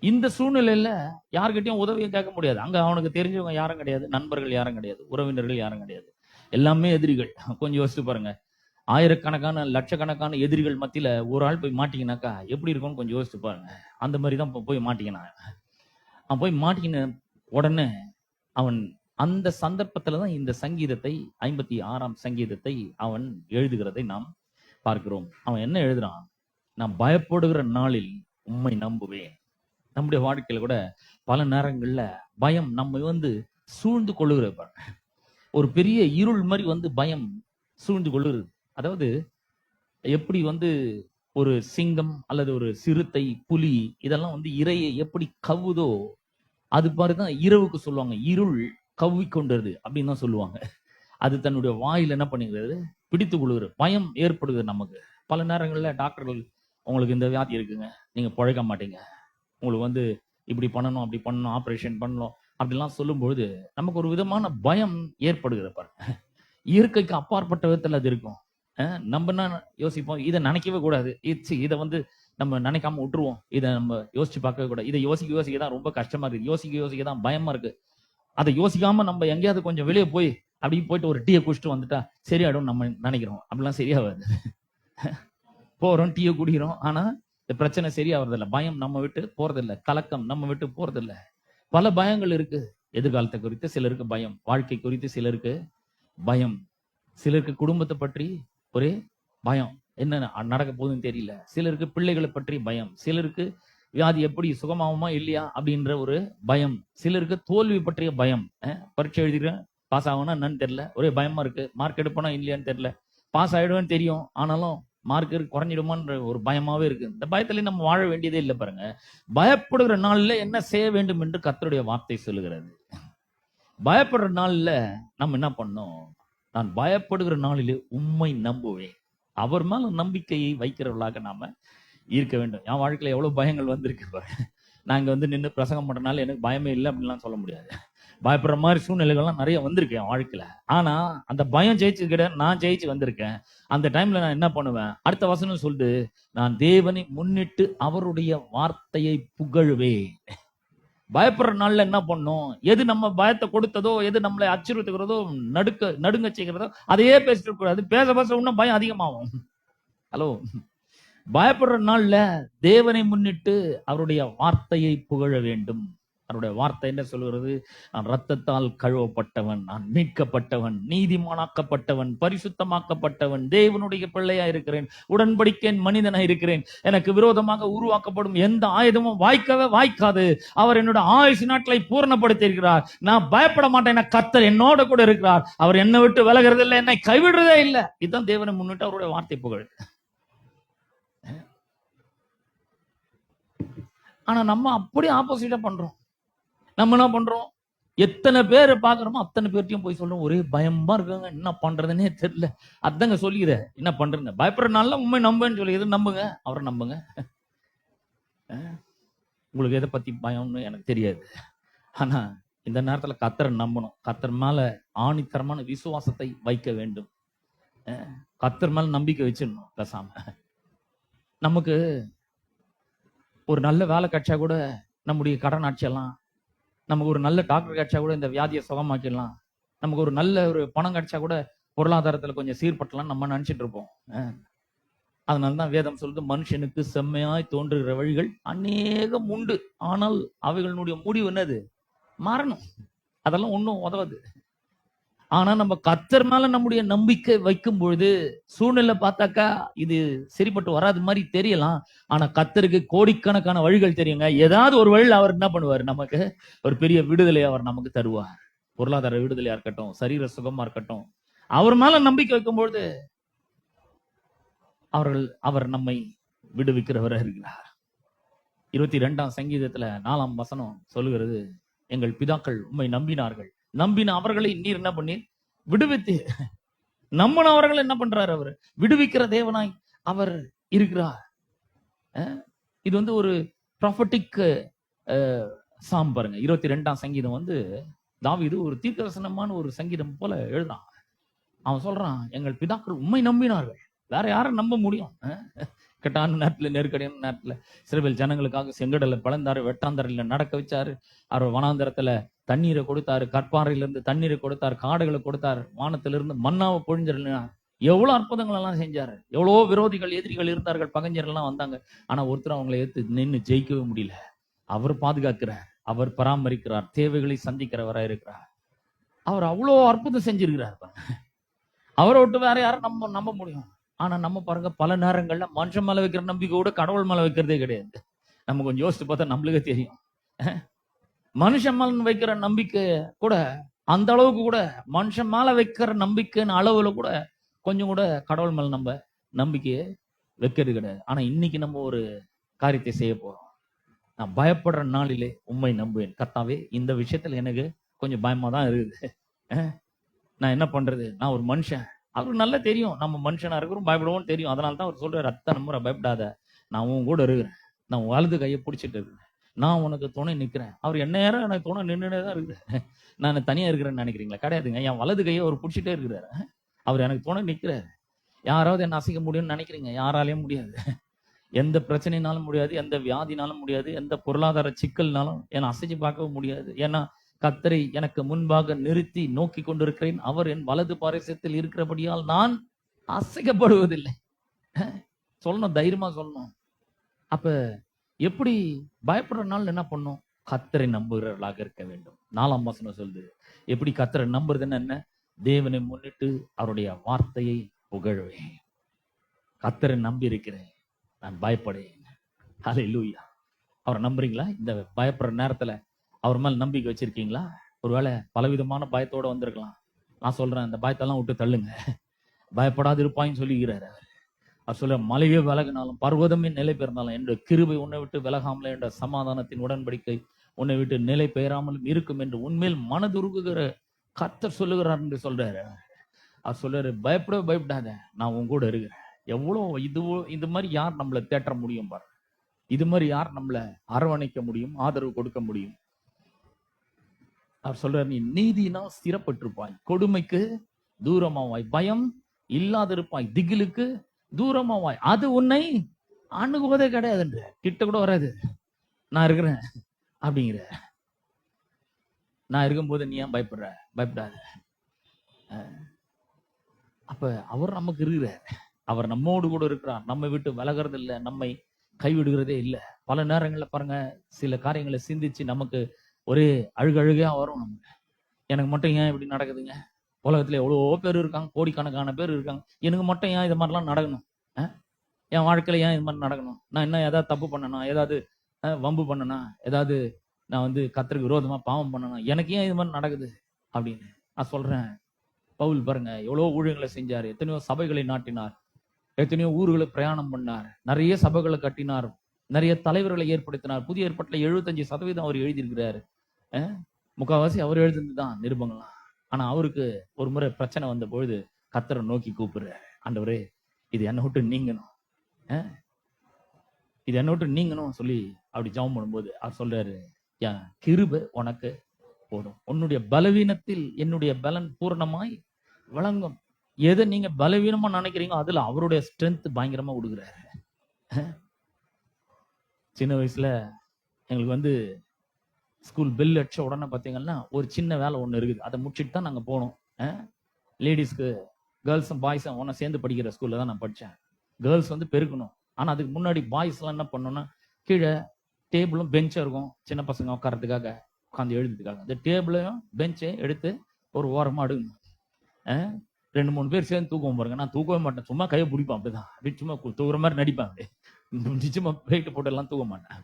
இந்த சூழ்நிலையில யாருக்கிட்டையும் உதவியும் கேட்க முடியாது. அங்க அவனுக்கு தெரிஞ்சவங்க யாரும் கிடையாது, நண்பர்கள் யாரும் கிடையாது, உறவினர்கள் யாரும் கிடையாது, எல்லாமே எதிரிகள். கொஞ்சம் யோசிச்சு பாருங்க, ஆயிரக்கணக்கான லட்சக்கணக்கான எதிரிகள் மத்தியில ஒரு ஆள் போய் மாட்டிக்கினாக்கா எப்படி இருக்கும்னு கொஞ்சம் யோசிச்சு பாருங்க. அந்த மாதிரி தான் போய் மாட்டிக்கினான். அவன் போய் மாட்டிக்கின உடனே அவன் அந்த சந்தர்ப்பத்துல தான் இந்த சங்கீதத்தை, 56ஆம் சங்கீதத்தை அவன் எழுதுகிறதை நாம் பார்க்கிறோம். அவன் என்ன எழுதுறான்? நான் பயப்படுகிற நாளில் உம்மை நம்புவேன். நம்முடைய வாழ்க்கையில கூட பல நேரங்கள்ல பயம் நம்ம வந்து சூழ்ந்து கொள்ளுகிற ஒரு பெரிய இருள் மாதிரி வந்து பயம் சூழ்ந்து கொள்ளுகிறது. அதாவது எப்படி வந்து ஒரு சிங்கம் அல்லது ஒரு சிறுத்தை, புலி இதெல்லாம் வந்து இரையை எப்படி கவ்வுதோ அது மாதிரிதான் இரவுக்கு சொல்லுவாங்க, இருள் கவ்வி கொண்டது அப்படின்னு தான் சொல்லுவாங்க. அது தன்னுடைய வாயில் என்ன பண்ணுகிறது, பிடித்து கொள்ளுகிறது. பயம் ஏற்படுகிறது நமக்கு. பல நேரங்கள்ல டாக்டர்கள் உங்களுக்கு இந்த வியாதி இருக்குங்க, நீங்க பழக்க மாட்டீங்க, உங்களுக்கு வந்து இப்படி பண்ணணும், அப்படி பண்ணணும், ஆப்ரேஷன் பண்ணணும் அப்படிலாம் சொல்லும்பொழுது நமக்கு ஒரு விதமான பயம் ஏற்படுகிற பாருங்க. இயற்கைக்கு அப்பாற்பட்ட விதத்தில் அது இருக்கும். நம்ம என்ன யோசிப்போம், இதை நினைக்கவே கூடாது, இதை வந்து நம்ம நினைக்காம விட்டுருவோம், இதை நம்ம யோசிச்சு பார்க்கவே கூடாது, இதை யோசிக்க தான் ரொம்ப கஷ்டமா இருக்கு, யோசிக்க தான் பயமா இருக்கு. அதை யோசிக்காம நம்ம எங்கேயாவது கொஞ்சம் வெளியே போய் அப்படி போயிட்டு ஒரு டீயை குடிச்சிட்டு வந்துட்டா சரியாயிடும் நம்ம நினைக்கிறோம். அப்படிலாம் சரியாகாது. போறோம், டீயை குடிக்கிறோம், ஆனா இந்த பிரச்சனை சரியாவதில்லை. பயம் நம்ம விட்டு போறதில்லை, கலக்கம் நம்ம விட்டு போறதில்லை. பல பயங்கள் இருக்கு. எதிர்காலத்தை குறித்து சிலருக்கு பயம், வாழ்க்கை குறித்து சிலருக்கு பயம், சிலருக்கு குடும்பத்தை பற்றி ஒரே பயம், என்ன நடக்க போகுதுன்னு தெரியல, சிலருக்கு பிள்ளைகளை பற்றி பயம், சிலருக்கு வியாதி எப்படி சுகமாகுமா இல்லையா அப்படின்ற ஒரு பயம், சிலருக்கு தோல்வி பற்றிய பயம். பரீட்சை எழுதிக்கிறேன், பாஸ் ஆகும்னா என்னன்னு தெரியல, ஒரே பயமா இருக்கு, மார்க் எடுப்போனா இல்லையான்னு தெரியல, பாஸ் ஆயிடுவேன்னு தெரியும், ஆனாலும் மார்க் குறைஞ்சிடுமான்ற ஒரு பயமாவே இருக்கு. இந்த பயத்துல நம்ம வாழ வேண்டியதே இல்லை பாருங்க. பயப்படுகிற நாள்ல என்ன செய்ய வேண்டும் என்று கர்த்தருடைய வார்த்தை சொல்லுகிறது. பயப்படுற நாள்ல நம்ம என்ன பண்ணோம்? நான் பயப்படுகிற நாளிலே உம்மை நம்புவேன். அவர் மேல நம்பிக்கையை வைக்கிறவர்களாக நாம இருக்க வேண்டும். என் வாழ்க்கையில எவ்வளவு பயங்கள் வந்திருக்கு பாரு. நாங்க வந்து நின்று பிரசங்கம் பண்றதுனால எனக்கு பயமே இல்லை அப்படின்லாம் சொல்ல முடியாது. பயப்படுற மாதிரி சூழ்நிலைகள்லாம் நிறைய வந்திருக்கு என் வாழ்க்கையில. ஆனா அந்த பயம் ஜெயிச்சு கிடையாது, நான் ஜெயிச்சு வந்திருக்கேன். அந்த டைம்ல நான் என்ன பண்ணுவேன்? அடுத்த வசனம் சொல்லுது, நான் தேவனை முன்னிட்டு அவருடைய வார்த்தையை புகழுவேன். பயப்படுற நாள்ல என்ன பண்ணும்? எது நம்ம பயத்தை கொடுத்ததோ, எது நம்மளை அச்சுறுத்துகிறதோ, நடுங்க செய்கிறதோ அதையே பேசிட்டு கூடாது. பேச இன்னும் பயம் அதிகமாகும். ஹலோ, பயப்படுற நாள்ல தேவனை முன்னிட்டு அவருடைய வார்த்தையை புகழ வேண்டும். அவருடைய வார்த்தை என்ன சொல்கிறது? நான் இரத்தத்தால் கழுவப்பட்டவன், நான் மீட்கப்பட்டவன், நீதிமானாக்கப்பட்டவன், பரிசுத்தமாக்கப்பட்டவன், தேவனுடைய பிள்ளையா இருக்கிறேன், உடன்படிக்கையின் மனிதனா இருக்கிறேன், எனக்கு விரோதமாக உருவாக்கப்படும் எந்த ஆயுதமும் வாய்க்கவே வாய்க்காது. அவர் என்னோட ஆயுசு நாட்களை பூர்ணப்படுத்தி இருக்கிறார். நான் பயப்பட மாட்டேன், கர்த்தர் என்னோட கூட இருக்கிறார், அவர் என்னை விட்டு விலகிறது இல்லை, என்னை கைவிடுறதே இல்லை. இதுதான் தேவனை முன்னிட்டு அவருடைய வார்த்தை புகழ். ஆனா நம்ம அப்படியே ஆப்போசிட்டா பண்றோம். நம்ம என்ன பண்றோம்? எத்தனை பேரை பாக்குறோமோ அத்தனை பேர்ட்டையும் போய் சொல்றோம், ஒரே பயமா இருக்காங்க, என்ன பண்றதுன்னே தெரியல. அதாங்க சொல்லிக்கிற, என்ன பண்றேன்னு. பயப்படுறதுனால உண்மை நம்புன்னு சொல்லி, எது நம்புங்க, அவரை நம்புங்க. உங்களுக்கு எதை பத்தி பயம்னு எனக்கு தெரியாது. ஆனா இந்த நேரத்துல கர்த்தரை நம்பணும். கர்த்தர் மேல ஆணித்தரமான விசுவாசத்தை வைக்க வேண்டும். கர்த்தர் மேல நம்பிக்கை வச்சிடணும். பேசாம நமக்கு ஒரு நல்ல வேலை கிடைச்சா கூட நம்முடைய கடன் ஆட்சியெல்லாம், நமக்கு ஒரு நல்ல டாக்டர் கிடைச்சா கூட இந்த வியாதியை சுகமாக்கிடலாம், நமக்கு ஒரு நல்ல ஒரு பணம் கிடைச்சா கூட பொருளாதாரத்துல கொஞ்சம் சீர்பட்டலாம் நம்ம நினைச்சிட்டு இருப்போம். அதனாலதான் வேதம் சொல்லுது, மனுஷனுக்கு செம்மையாய் தோன்றுகிற வழிகள் அநேகம் உண்டு, ஆனால் அவைகளுடைய முடிவு என்னது? மரணம். அதெல்லாம் ஒன்றும் உதவாது. ஆனா நம்ம கர்த்தர் மேல நம்முடைய நம்பிக்கை வைக்கும் பொழுது சூழ்நிலை பார்த்தாக்கா இது சரிப்பட்டு வராது மாதிரி தெரியலாம். ஆனா கர்த்தருக்கு கோடிக்கணக்கான வழிகள் தெரியுங்க. ஏதாவது ஒரு வழியில் அவர் என்ன பண்ணுவார்? நமக்கு ஒரு பெரிய விடுதலை அவர் நமக்கு தருவார். பொருளாதார விடுதலையா இருக்கட்டும், சரீர சுகமா இருக்கட்டும், அவர் மேல நம்பிக்கை வைக்கும் பொழுது அவர் நம்மை விடுவிக்கிறவராக இருக்கிறார். 22ஆம் சங்கீதத்துல 4ஆம் வசனம் சொல்லுகிறது, எங்கள் பிதாக்கள் உம்மை நம்பினார்கள், நம்பின அவர்களை நீர் என்ன பண்ணி விடுவித்து. நம்மன அவர்கள் என்ன பண்றாரு? அவர் விடுவிக்கிற தேவனாய் அவர் இருக்கிறார். இது வந்து ஒரு ப்ராஃபட்டிக் சாம் பாருங்க. 22ஆம் சங்கீதம் வந்து தாவீது ஒரு தீர்க்கதரிசனமான ஒரு சங்கீதம் போல எழுதுறான். அவன் சொல்றான், எங்கள் பிதாக்கள் உம்மை நம்பினார்கள். வேற யாரும் நம்ப முடியும்? கெட்டான நேரத்துல, நெருக்கடியான நேரத்துல இஸ்ரவேல் ஜனங்களுக்காக செங்கடலை பிளந்தாரு, வெட்டாந்தரையில நடக்க வச்சாரு, அவர் வனாந்தரத்துல தண்ணீரை கொடுத்தாரு, கற்பாறையிலிருந்து தண்ணீரை கொடுத்தாரு, காடுகளை கொடுத்தாரு, வானத்திலிருந்து மன்னாவை பொழிஞ்சிருந்தார். எவ்வளவு அற்புதங்கள் எல்லாம் செஞ்சாரு. எவ்வளவோ விரோதிகள், எதிரிகள் இருந்தார்கள், பகைஞர்கள் எல்லாம் வந்தாங்க. ஆனா ஒருத்தர் அவங்களை ஏத்து நின்று ஜெயிக்கவே முடியல. அவர் பாதுகாக்கிறார், அவர் பராமரிக்கிறார், தேவைகளை சந்திக்கிறவரா இருக்கிறார். அவர் அவ்வளோ அற்புதம் செஞ்சிருக்கிறார். அவரை விட்டு வேற யாரும் நம்ப முடியும்? ஆனா நம்ம பாருங்க, பல நேரங்கள்ல மனுஷன் மேல வைக்கிற நம்பிக்கை கூட கடவுள் மேல வைக்கிறதே கிடையாது. நம்ம கொஞ்சம் யோசிச்சு பார்த்தா நம்மளுக்கே தெரியும். மனுஷன் மேல வைக்கிற நம்பிக்கை கூட அந்த அளவுக்கு கூட, மனுஷன் மேல வைக்கிற நம்பிக்கைன்னு அளவுல கூட கொஞ்சம் கூட கடவுள் மேல நம்ம நம்பிக்கையை வைக்கிறது கிடையாது. ஆனா இன்னைக்கு நம்ம ஒரு காரியத்தை செய்ய போறோம். நான் பயப்படுற நாளிலே உண்மை நம்புவேன். கர்த்தாவே, இந்த விஷயத்துல எனக்கு கொஞ்சம் பயமா தான் இருக்குது. நான் என்ன பண்றது? நான் ஒரு மனுஷன். அவருக்கு நல்லா தெரியும் நம்ம மனுஷனா இருக்கிறோம், பயப்படுவோம் தெரியும். அதனால தான் அவர் சொல்றாரு, அத்தனை முறை பயப்படாத, நான் உன் கூட இருக்கிறேன், நான் உன் வலது கையை பிடிச்சிட்டு இருக்கிறேன், நான் உனக்கு துணை நிற்கிறேன். அவர் என்ன நேரம் எனக்கு துணை நின்றுனே தான் இருக்குது. நான் தனியா இருக்கிறேன்னு நினைக்கிறீங்களா? கிடையாதுங்க. என் வலது கையை அவர் பிடிச்சிட்டே இருக்கிறாரு. அவர் எனக்கு துணை நிற்கிறாரு. யாராவது என்ன அசைக்க முடியும்னு நினைக்கிறீங்க? யாராலையும் முடியாது. எந்த பிரச்சனைனாலும் முடியாது, எந்த வியாதினாலும் முடியாது, எந்த பொருளாதார சிக்கல்னாலும் என்னை அசைச்சு பார்க்கவும் முடியாது. ஏன்னா கர்த்தரை எனக்கு முன்பாக நிறுத்தி நோக்கி கொண்டிருக்கிறேன். அவர் என் வலது பாரிசத்தில் இருக்கிறபடியால் நான் அசைக்கப்படுவதில்லை. சொல்லணும், தைரியமா சொல்லணும். அப்ப எப்படி பயப்படுற நாள் என்ன பண்ணும்? கர்த்தரை நம்புகிறவர்களாக இருக்க வேண்டும். 4ஆம் வசனம் சொல்லுது, எப்படி கர்த்தரை நம்புறதுன்னு என்ன? தேவனை முன்னிட்டு அவருடைய வார்த்தையை புகழ்வேன். கர்த்தரை நம்பி இருக்கிறேன், நான் பயப்படேன். ஹல்லேலூயா. அவரை நம்புறீங்களா? இந்த பயப்படுற நேரத்துல அவர் மேல் நம்பிக்கை வச்சிருக்கீங்களா? ஒருவேளை பலவிதமான பயத்தோட வந்திருக்கலாம். நான் சொல்றேன், இந்த பயத்தெல்லாம் விட்டு தள்ளுங்க. பயப்படாது இருப்பாயின்னு சொல்லிக்கிறாரு அவர் சொல்ற, மலையே விலகினாலும் பர்வதமே நிலை பெயர்ந்தாலும் என்ற கிருபை உன்னை விட்டு விலகாமலே என்ற சமாதானத்தின் உடன்படிக்கை உன்னை விட்டு நிலை பெயராமலும் இருக்கும் என்று உண்மையில் மனதுருகுகிற கர்த்தர் சொல்லுகிறார் என்று சொல்றாரு. அவர் சொல்றாரு, பயப்படாத, நான் உன் கூட இருக்கிறேன். எவ்வளோ இது மாதிரி யார் நம்மளை தேற்ற முடியும் பாரு? இது மாதிரி யார் நம்மளை அரவணைக்க முடியும், ஆதரவு கொடுக்க முடியும்? அவர் சொல்றார், நீ நீதியினால் ஸ்திரப்பட்டிருப்பாய், கொடுமைக்கு தூரமாவாய், பயம் இல்லாதிருப்பாய், திகிலுக்கு தூரமாவாய், அது உன்னை அணுகுவதே கிடையாது, கிட்ட கூட வராது. நான் இருக்கிறேன் அப்படிங்கிற. நான் இருக்கும்போது நீ ஏன் பயப்படாத. அப்ப அவர் நமக்கு இருக்கிறார், அவர் நம்மோடு கூட இருக்கிறார், நம்மை விட்டு விலகிறது இல்லை, நம்மை கைவிடுகிறதே இல்லை. பல நேரங்கள்ல பாருங்க, சில காரியங்களை சிந்திச்சு நமக்கு ஒரே அழுகையா வரும். நமக்கு எனக்கு மட்டும் ஏன் இப்படி நடக்குதுங்க? உலகத்துல எவ்வளவோ பேர் இருக்காங்க, கோடிக்கணக்கான பேர் இருக்காங்க, எனக்கு மட்டும் ஏன் இது மாதிரிலாம் நடக்கணும்? என் வாழ்க்கையில ஏன் இது மாதிரி நடக்கணும்? நான் என்ன ஏதாவது தப்பு பண்ணனா, ஏதாவது வம்பு பண்ணனா, ஏதாவது நான் வந்து கர்த்தருக்கு விரோதமா பாவம் பண்ணனா, எனக்கு ஏன் இது மாதிரி நடக்குது அப்படின்னு நான் சொல்றேன். பவுல் பாருங்க, எவ்வளவோ ஊழியங்களை செஞ்சாரு, எத்தனையோ சபைகளை நாட்டினார், எத்தனையோ ஊர்களை பிரயாணம் பண்ணார், நிறைய சபைகளை கட்டினார், நிறைய தலைவர்களை ஏற்படுத்தினார். புதிய ஏற்பாட்டில் 75% அவர் எழுதியிருக்கிறாரு. முக்கால்வாசி அவர் எழுதுதான் நிருபங்களாம். ஆனா அவருக்கு ஒரு முறை பிரச்சனை வந்த பொழுது கர்த்தரை நோக்கி கூப்பிடுறாரு, ஆண்டவரே, இது என்னை விட்டு நீங்கணும், இது என்னை விட்டு நீங்கணும் சொல்லி அப்படி ஜெபம் பண்ணும்போது அவர் சொல்றாரு, என் கிருபை உனக்கு போதும், உன்னுடைய பலவீனத்தில் என்னுடைய பலன் பூரணமாய் விளங்கும். எதை நீங்க பலவீனமா நினைக்கிறீங்க அதுல அவருடைய ஸ்ட்ரென்த் பயங்கரமா கொடுக்குறாரு. சின்ன வயசுல எங்களுக்கு வந்து ஸ்கூல் பெல் அடிச்ச உடனே பார்த்தீங்கன்னா ஒரு சின்ன வேலை ஒன்று இருக்குது, அதை முடிச்சுட்டு தான் நாங்கள் போனோம். லேடிஸ்க்கு கேர்ள்ஸும் பாய்ஸும் ஒன்றா சேர்ந்து படிக்கிற ஸ்கூலில் தான் நான் படித்தேன். கேர்ள்ஸ் வந்து பெருக்கணும், ஆனால் அதுக்கு முன்னாடி பாய்ஸ்லாம் என்ன பண்ணோன்னா, கீழே டேபிளும் பெஞ்சும் இருக்கும், சின்ன பசங்க உட்காரத்துக்காக உட்காந்து எழுதுறதுக்காக. அந்த டேபிளையும் பெஞ்சை எடுத்து ஒரு ஓரமாக அடுக்கணும். 2-3 பேர் சேர்ந்து தூக்குவோம் பாருங்க. நான் தூக்கவே மாட்டேன், சும்மா கையை பிடிப்பேன், அப்படிதான் அப்படி சும்மா தூக்குற மாதிரி நடிப்பேன். அப்படியே நிச்சயமா வெயிட்டு போட்டு எல்லாம் தூக்க மாட்டேன்.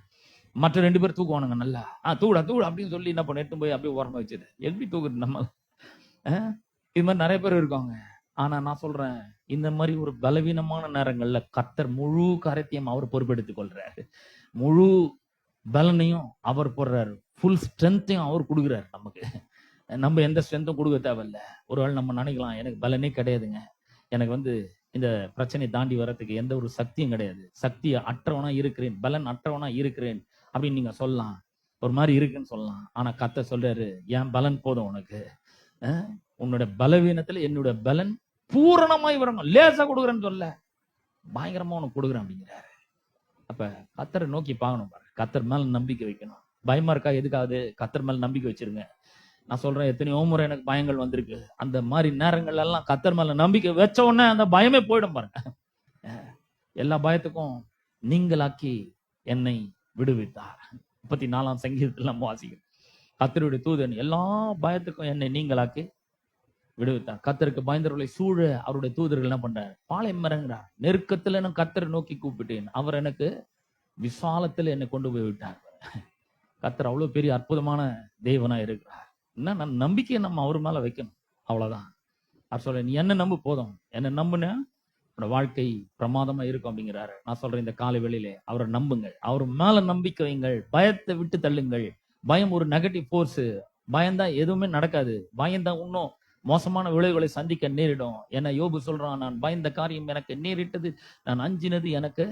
மற்ற 2 பேர் தூக்குவானுங்க நல்லா, தூடா அப்படின்னு சொல்லி என்ன பண்ண எடுத்து போய் அப்படியே ஓரமா வச்சுது. எப்படி தூக்குறது நம்ம? இது மாதிரி நிறைய பேர் இருக்காங்க. ஆனா நான் சொல்றேன், இந்த மாதிரி ஒரு பலவீனமான நேரங்கள்ல கர்த்தர் முழு காரியத்தையும் அவர் பொறுப்பெடுத்துக் கொள்றாரு. முழு பலனையும் அவர் போடுறாரு. ஃபுல் ஸ்ட்ரென்த்தையும் அவர் கொடுக்குறாரு நமக்கு. நம்ம எந்த ஸ்ட்ரென்த்தும் கொடுக்க தேவையில்ல. ஒருவேளை நம்ம நினைக்கலாம், எனக்கு பலனே கிடையாதுங்க, எனக்கு இந்த பிரச்சனை தாண்டி வர்றதுக்கு எந்த ஒரு சக்தியும் கிடையாது, சக்தி அற்றவனா இருக்கிறேன், பலன் அற்றவனா இருக்கிறேன் அப்படின்னு நீங்க சொல்லலாம், ஒரு மாதிரி இருக்குன்னு சொல்லலாம். ஆனா கர்த்தர் சொல்றாரு, என் பலன் போதும் உனக்கு. உன்னோட பலவீனத்துல என்னோட பலன் பூரணமாய் வரணும். லேசா கொடுக்குறேன்னு சொல்ல, பயங்கரமா உனக்கு கொடுக்குறேன் அப்படிங்கிறாரு. அப்ப கர்த்தரை நோக்கி பார்க்கணும் பாருங்க. கர்த்தர் மேல நம்பிக்கை வைக்கணும். பயமா இருக்கா? எதுக்காவது கர்த்தர் மேல நம்பிக்கை வச்சிருங்க. நான் சொல்றேன், எத்தனையோ முறை எனக்கு பயங்கள் வந்திருக்கு. அந்த மாதிரி நேரங்கள் எல்லாம் கர்த்தர் மேல நம்பிக்கை வச்ச உடனே அந்த பயமே போயிடும் பாருங்க. எல்லா பயத்துக்கும் நீங்களாக்கி என்னை விடுவித்தார். 34ஆம் சங்கீதத்துல நம்ம வாசிக்கிறோம், கர்த்தருடைய தூதன் எல்லா பயத்துக்கும் என்னை நீங்களாக்கி விடுவித்தார். கர்த்தருக்கு பயந்தவர்களை சூழ அவருடைய தூதர்கள் என்ன பண்றாரு? பாளையம் இறங்குறார். நெருக்கத்துல நான் கர்த்தரை நோக்கி கூப்பிட்டேன், அவர் எனக்கு விசாலத்துல என்னை கொண்டு போய் விட்டார். கர்த்தர் அவ்வளவு பெரிய அற்புதமான தேவனா இருக்கிறார். என்ன, நான் நம்பிக்கையை நம்ம அவர் மேல வைக்கணும், அவ்வளவுதான். அவர் சொல்ற, நீ என்ன நம்பு போதும், என்ன நம்புன உன்னோட வாழ்க்கை பிரமாதமா இருக்கும் அப்படிங்கிறாரு. நான் சொல்றேன், இந்த காலை வேளையிலே அவரை நம்புங்கள், அவர் மேல நம்பிக்கை வைங்கள், பயத்தை விட்டு தள்ளுங்கள். பயம் ஒரு நெகட்டிவ் ஃபோர்ஸ். பயந்தா எதுவுமே நடக்காது. பயந்தா இன்னும் மோசமான விளைவுகளை சந்திக்க நேரிடும். என்ன யோபு சொல்றான், நான் பயந்த காரியம் எனக்கு நேரிட்டது, நான் அஞ்சினது எனக்கு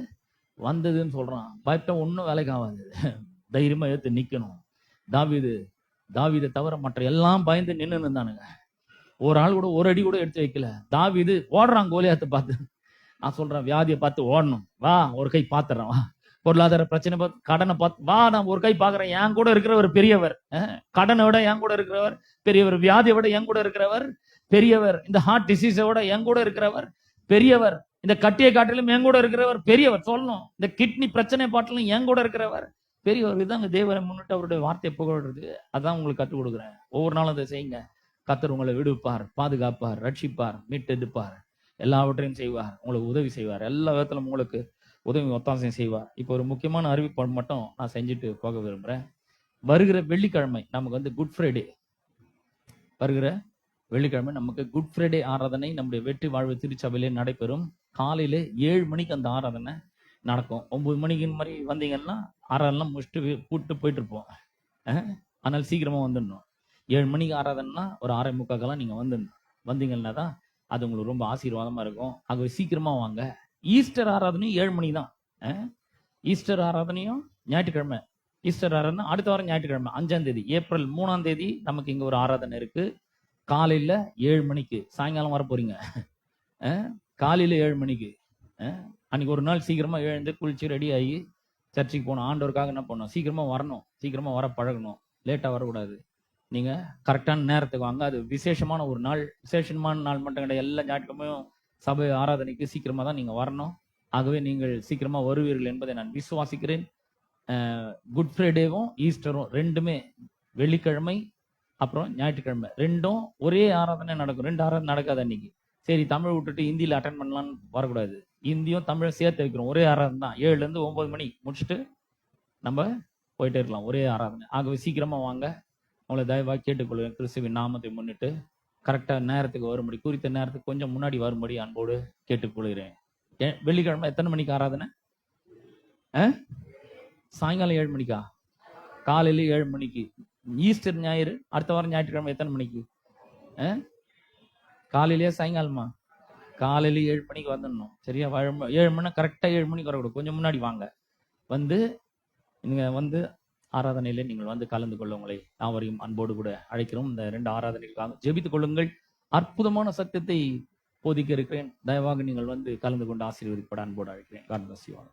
வந்ததுன்னு சொல்றான். பயத்தை ஒன்றும் வேலைக்கு ஆகாது, தைரியமா எடுத்து நிக்கணும். தாவீதை தவிர மற்ற எல்லாம் பயந்து நின்று இருந்தானுங்க. ஒரு ஆள் கூட ஒரு அடி கூட எடுத்து வைக்கல. தாவீது ஓடுறான் கோலியாத்தை பார்த்து. நான் சொல்றேன், வியாதியை பார்த்து ஓடணும், வா ஒரு கை பாத்துறேன், வா பொருளாதார பிரச்சனை பார்த்து, கடனை பார்த்து வா நான் ஒரு கை பாக்குறேன், என் கூட இருக்கிறவர் பெரியவர், கடனை விட என் கூட இருக்கிறவர் பெரியவர், வியாதியை விட என் கூட இருக்கிறவர் பெரியவர், இந்த ஹார்ட் டிசீஸை விட என் கூட இருக்கிறவர் பெரியவர், இந்த கட்டியை காட்டிலும் என் கூட இருக்கிறவர் பெரியவர் சொல்லணும், இந்த கிட்னி பிரச்சனை பாட்டிலும் என் கூட இருக்கிறவர் பெரியவர். இதுதாங்க தேவரை முன்னிட்டு அவருடைய வார்த்தையை புகழ்றது. அதான் உங்களுக்கு கற்றுக் கொடுக்குறேன். ஒவ்வொரு நாளும் அதை செய்யுங்க. கர்த்தர் உங்களை விடுவிப்பார், பாதுகாப்பார், ரட்சிப்பார், மீட்டெடுப்பார், எல்லாவற்றையும் செய்வார், உங்களுக்கு உதவி செய்வார், எல்லா விதத்திலும் உங்களுக்கு உதவி ஒத்தாசையும் செய்வார். இப்போ ஒரு முக்கியமான அறிவிப்பு மட்டும் நான் செஞ்சுட்டு போக விரும்புறேன். வருகிற வெள்ளிக்கிழமை நமக்கு குட் ஃப்ரைடே. வருகிற வெள்ளிக்கிழமை நமக்கு குட் ஃப்ரைடே ஆராதனை நம்முடைய வெற்றி வாழ்வு திருச்சபையிலே நடைபெறும். காலையில 7 மணிக்கு அந்த ஆராதனை நடக்கும். 9 மணிக்கு மாதிரி வந்தீங்கன்னா ஆராதனை முடிச்சுட்டு கூப்பிட்டு போயிட்டு இருப்போம். அதனால சீக்கிரமா வந்துடணும். 7 மணிக்கு ஆராதனைனா ஒரு 6:45 நீங்க வந்தீங்கன்னா தான் அது உங்களுக்கு ரொம்ப ஆசீர்வாதமா இருக்கும். ஆகவே சீக்கிரமா வாங்க. ஈஸ்டர் ஆராதனையும் 7 மணி தான். ஈஸ்டர் ஆராதனையும் ஞாயிற்றுக்கிழமை. ஈஸ்டர் ஆராதனை அடுத்த வாரம் ஞாயிற்றுக்கிழமை 5ஆம் தேதி, ஏப்ரல் 3ஆம் தேதி நமக்கு இங்க ஒரு ஆராதனை இருக்கு. காலையில 7 மணிக்கு. சாயங்காலம் வர போறீங்க. காலையில 7 மணிக்கு. அன்னைக்கு ஒரு நாள் சீக்கிரமா எழுந்து குளிச்சு ரெடி ஆகி சர்ச்சுக்கு போகணும். ஆண்டவருக்காக என்ன பண்ணணும்? சீக்கிரமா வரணும், சீக்கிரமா வர பழகணும், லேட்டா வரக்கூடாது. நீங்க கரெக்டான நேரத்துக்கு வாங்க. அது விசேஷமான ஒரு நாள். விசேஷமான நாள் மட்டும் கிடையாது, எல்லா ஞாயிற்றுக்கிழமையும் சபை ஆராதனைக்கு சீக்கிரமா தான் நீங்க வரணும். ஆகவே நீங்கள் சீக்கிரமா வருவீர்கள் என்பதை நான் விசுவாசிக்கிறேன். குட் ஃப்ரைடேவும் ஈஸ்டரும் ரெண்டுமே வெள்ளிக்கிழமை அப்புறம் ஞாயிற்றுக்கிழமை ரெண்டும் ஒரே ஆராதனை நடக்கும். 2 ஆராதனை நடக்காது அன்னைக்கு. சரி, தமிழ் விட்டுட்டு ஹிந்தியில் அட்டன் பண்ணலான்னு வரக்கூடாது. ஹிந்தியும் தமிழும் சேர்த்து வைக்கிறோம். ஒரே ஆராதனை தான். 7லேருந்து 9 மணி முடிச்சுட்டு நம்ம போயிட்டே இருக்கலாம், ஒரே ஆராதனை. ஆகவே சீக்கிரமா வாங்க. உங்களை தயவாக கேட்டுக்கொள்வேன், கிறிஸ்துவின் நாமத்தை முன்னிட்டு கரெக்டாக நேரத்துக்கு வரும்படி, குறித்த நேரத்துக்கு கொஞ்சம் முன்னாடி வரும்படி அன்போடு கேட்டுக்கொள்கிறேன். வெள்ளிக்கிழமை எத்தனை மணிக்கு ஆராதனை? சாயங்காலம் 7 மணிக்கா? காலையில 7 மணிக்கு. ஈஸ்டர் ஞாயிறு அடுத்த வாரம் ஞாயிற்றுக்கிழமை எத்தனை மணிக்கு? காலையிலேயே சாயங்காலமா? காலையில 7 மணிக்கு வந்துடணும். சரியா? 7 மணி கரெக்டா 7 மணிக்கு வரக்கூடாது, கொஞ்சம் முன்னாடி வாங்க. நீங்க ஆராதனையில நீங்கள் கலந்து கொள்ள உங்களை யாவரையும் அன்போடு கூட அழைக்கிறோம். இந்த 2 ஆராதனைகளுக்காக ஜெபித்துக் கொள்ளுங்கள். அற்புதமான சத்தியத்தை போதிக்க இருக்கிறேன். தயவாக நீங்கள் கலந்து கொண்டு ஆசீர்வதிப்பட அன்போடு அழைக்கிறேன். God bless you all.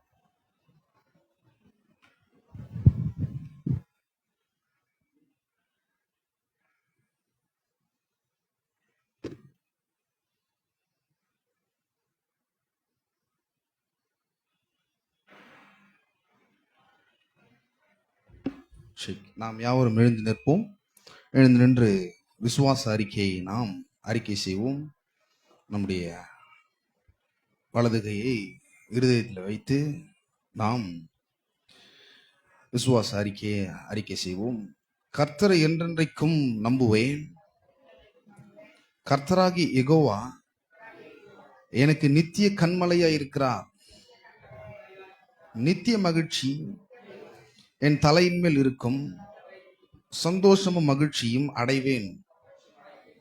நாம் யாவரும் எழுந்து நிற்போம். எழுந்து நின்று விசுவாச அறிக்கையை நாம் அறிக்கை செய்வோம். நம்முடைய வலது கையை இருதயத்தில் வைத்து நாம் விசுவாச அறிக்கையை அறிக்கை செய்வோம். கர்த்தரை என்றென்றைக்கும் நம்புவேன். கர்த்தராகி யெகோவா எனக்கு நித்திய கண்மலையா இருக்கிறார். நித்திய மகிழ்ச்சி என் தலையின் மேல் இருக்கும். சந்தோஷமும் மகிழ்ச்சியும் அடைவேன்.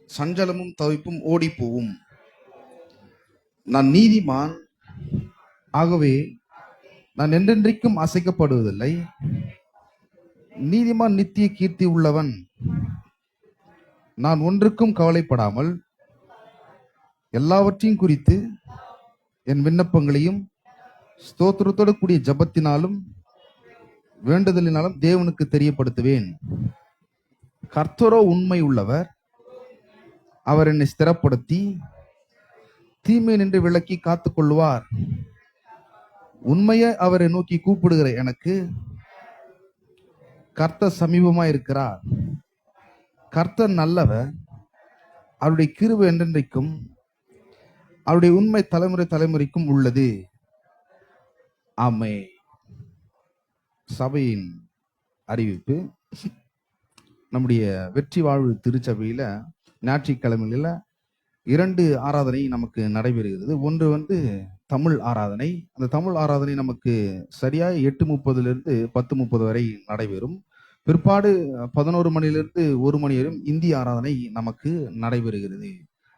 சஞ்சலமும் தவிப்பும் ஓடி போவும். நான் நீதிமான், ஆகவே நான் என்றென்றைக்கும் அசைக்கப்படுவதில்லை. நீதிமான் நித்திய கீர்த்தி உள்ளவன். நான் ஒன்றுக்கும் கவலைப்படாமல் எல்லாவற்றையும் குறித்து என் விண்ணப்பங்களையும் ஸ்தோத்திரத்தோடு கூடிய ஜபத்தினாலும் வேண்டுதலினாலும் தேவனுக்கு தெரியப்படுத்துவேன். கர்த்தரோ உண்மை உள்ளவர். அவர் என்னை ஸ்திரப்படுத்தி தீமை நின்று விலக்கி காத்துக் கொள்வார். உண்மையை அவரை நோக்கி கூப்பிடுகிற எனக்கு கர்த்தர் சமீபமா இருக்கிறார். கர்த்தர் நல்லவர். அவருடைய கிருபை என்றென்றைக்கும், அவருடைய உண்மை தலைமுறை தலைமுறைக்கும் உள்ளது. ஆமென். சபையின் அறிவிப்பு. நம்முடைய வெற்றி வாழ்வு திருச்சபையில ஞாயிற்றுக்கிழமையில 2 ஆராதனை நமக்கு நடைபெறுகிறது. ஒன்று தமிழ் ஆராதனை. அந்த தமிழ் ஆராதனை நமக்கு சரியாக 8:30 10:30 வரை நடைபெறும். பிற்பாடு 11 மணியிலிருந்து 1 மணி வரையும் இந்தி ஆராதனை நமக்கு நடைபெறுகிறது.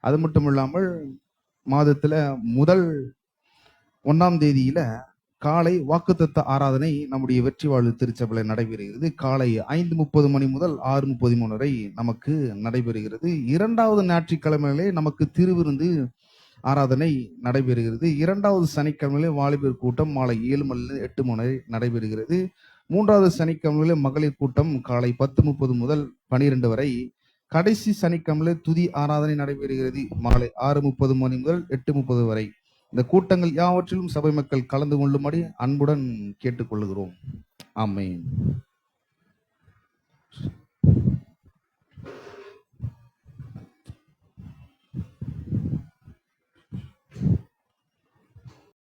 அது மட்டும் இல்லாமல் மாதத்துல முதல் 1ஆம் தேதியில காலை வாக்குத்தத்த ஆராதனை நம்முடைய வெற்றி வாழ்வு திருச்சபையில் நடைபெறுகிறது. காலை 5:30 மணி முதல் 6:33 வரை நமக்கு நடைபெறுகிறது. 2வது ஞாயிற்றுக்கிழமையிலே நமக்கு திருவிருந்து ஆராதனை நடைபெறுகிறது. 2வது சனிக்கிழமையிலே வாலிபர் கூட்டம் மாலை 7 மணிலிருந்து 8 மணி வரை நடைபெறுகிறது. 3வது சனிக்கிழமையிலே மகளிர் கூட்டம் காலை 10:30 முதல் 12 வரை. கடைசி சனிக்கிழமையிலே துதி ஆராதனை நடைபெறுகிறது மாலை 6:30 மணி முதல் 8:30 வரை. இந்த கூட்டங்கள் யாவற்றிலும் சபை மக்கள் கலந்து கொள்ளும்படி அன்புடன் கேட்டுக்கொள்கிறோம். ஆமென்.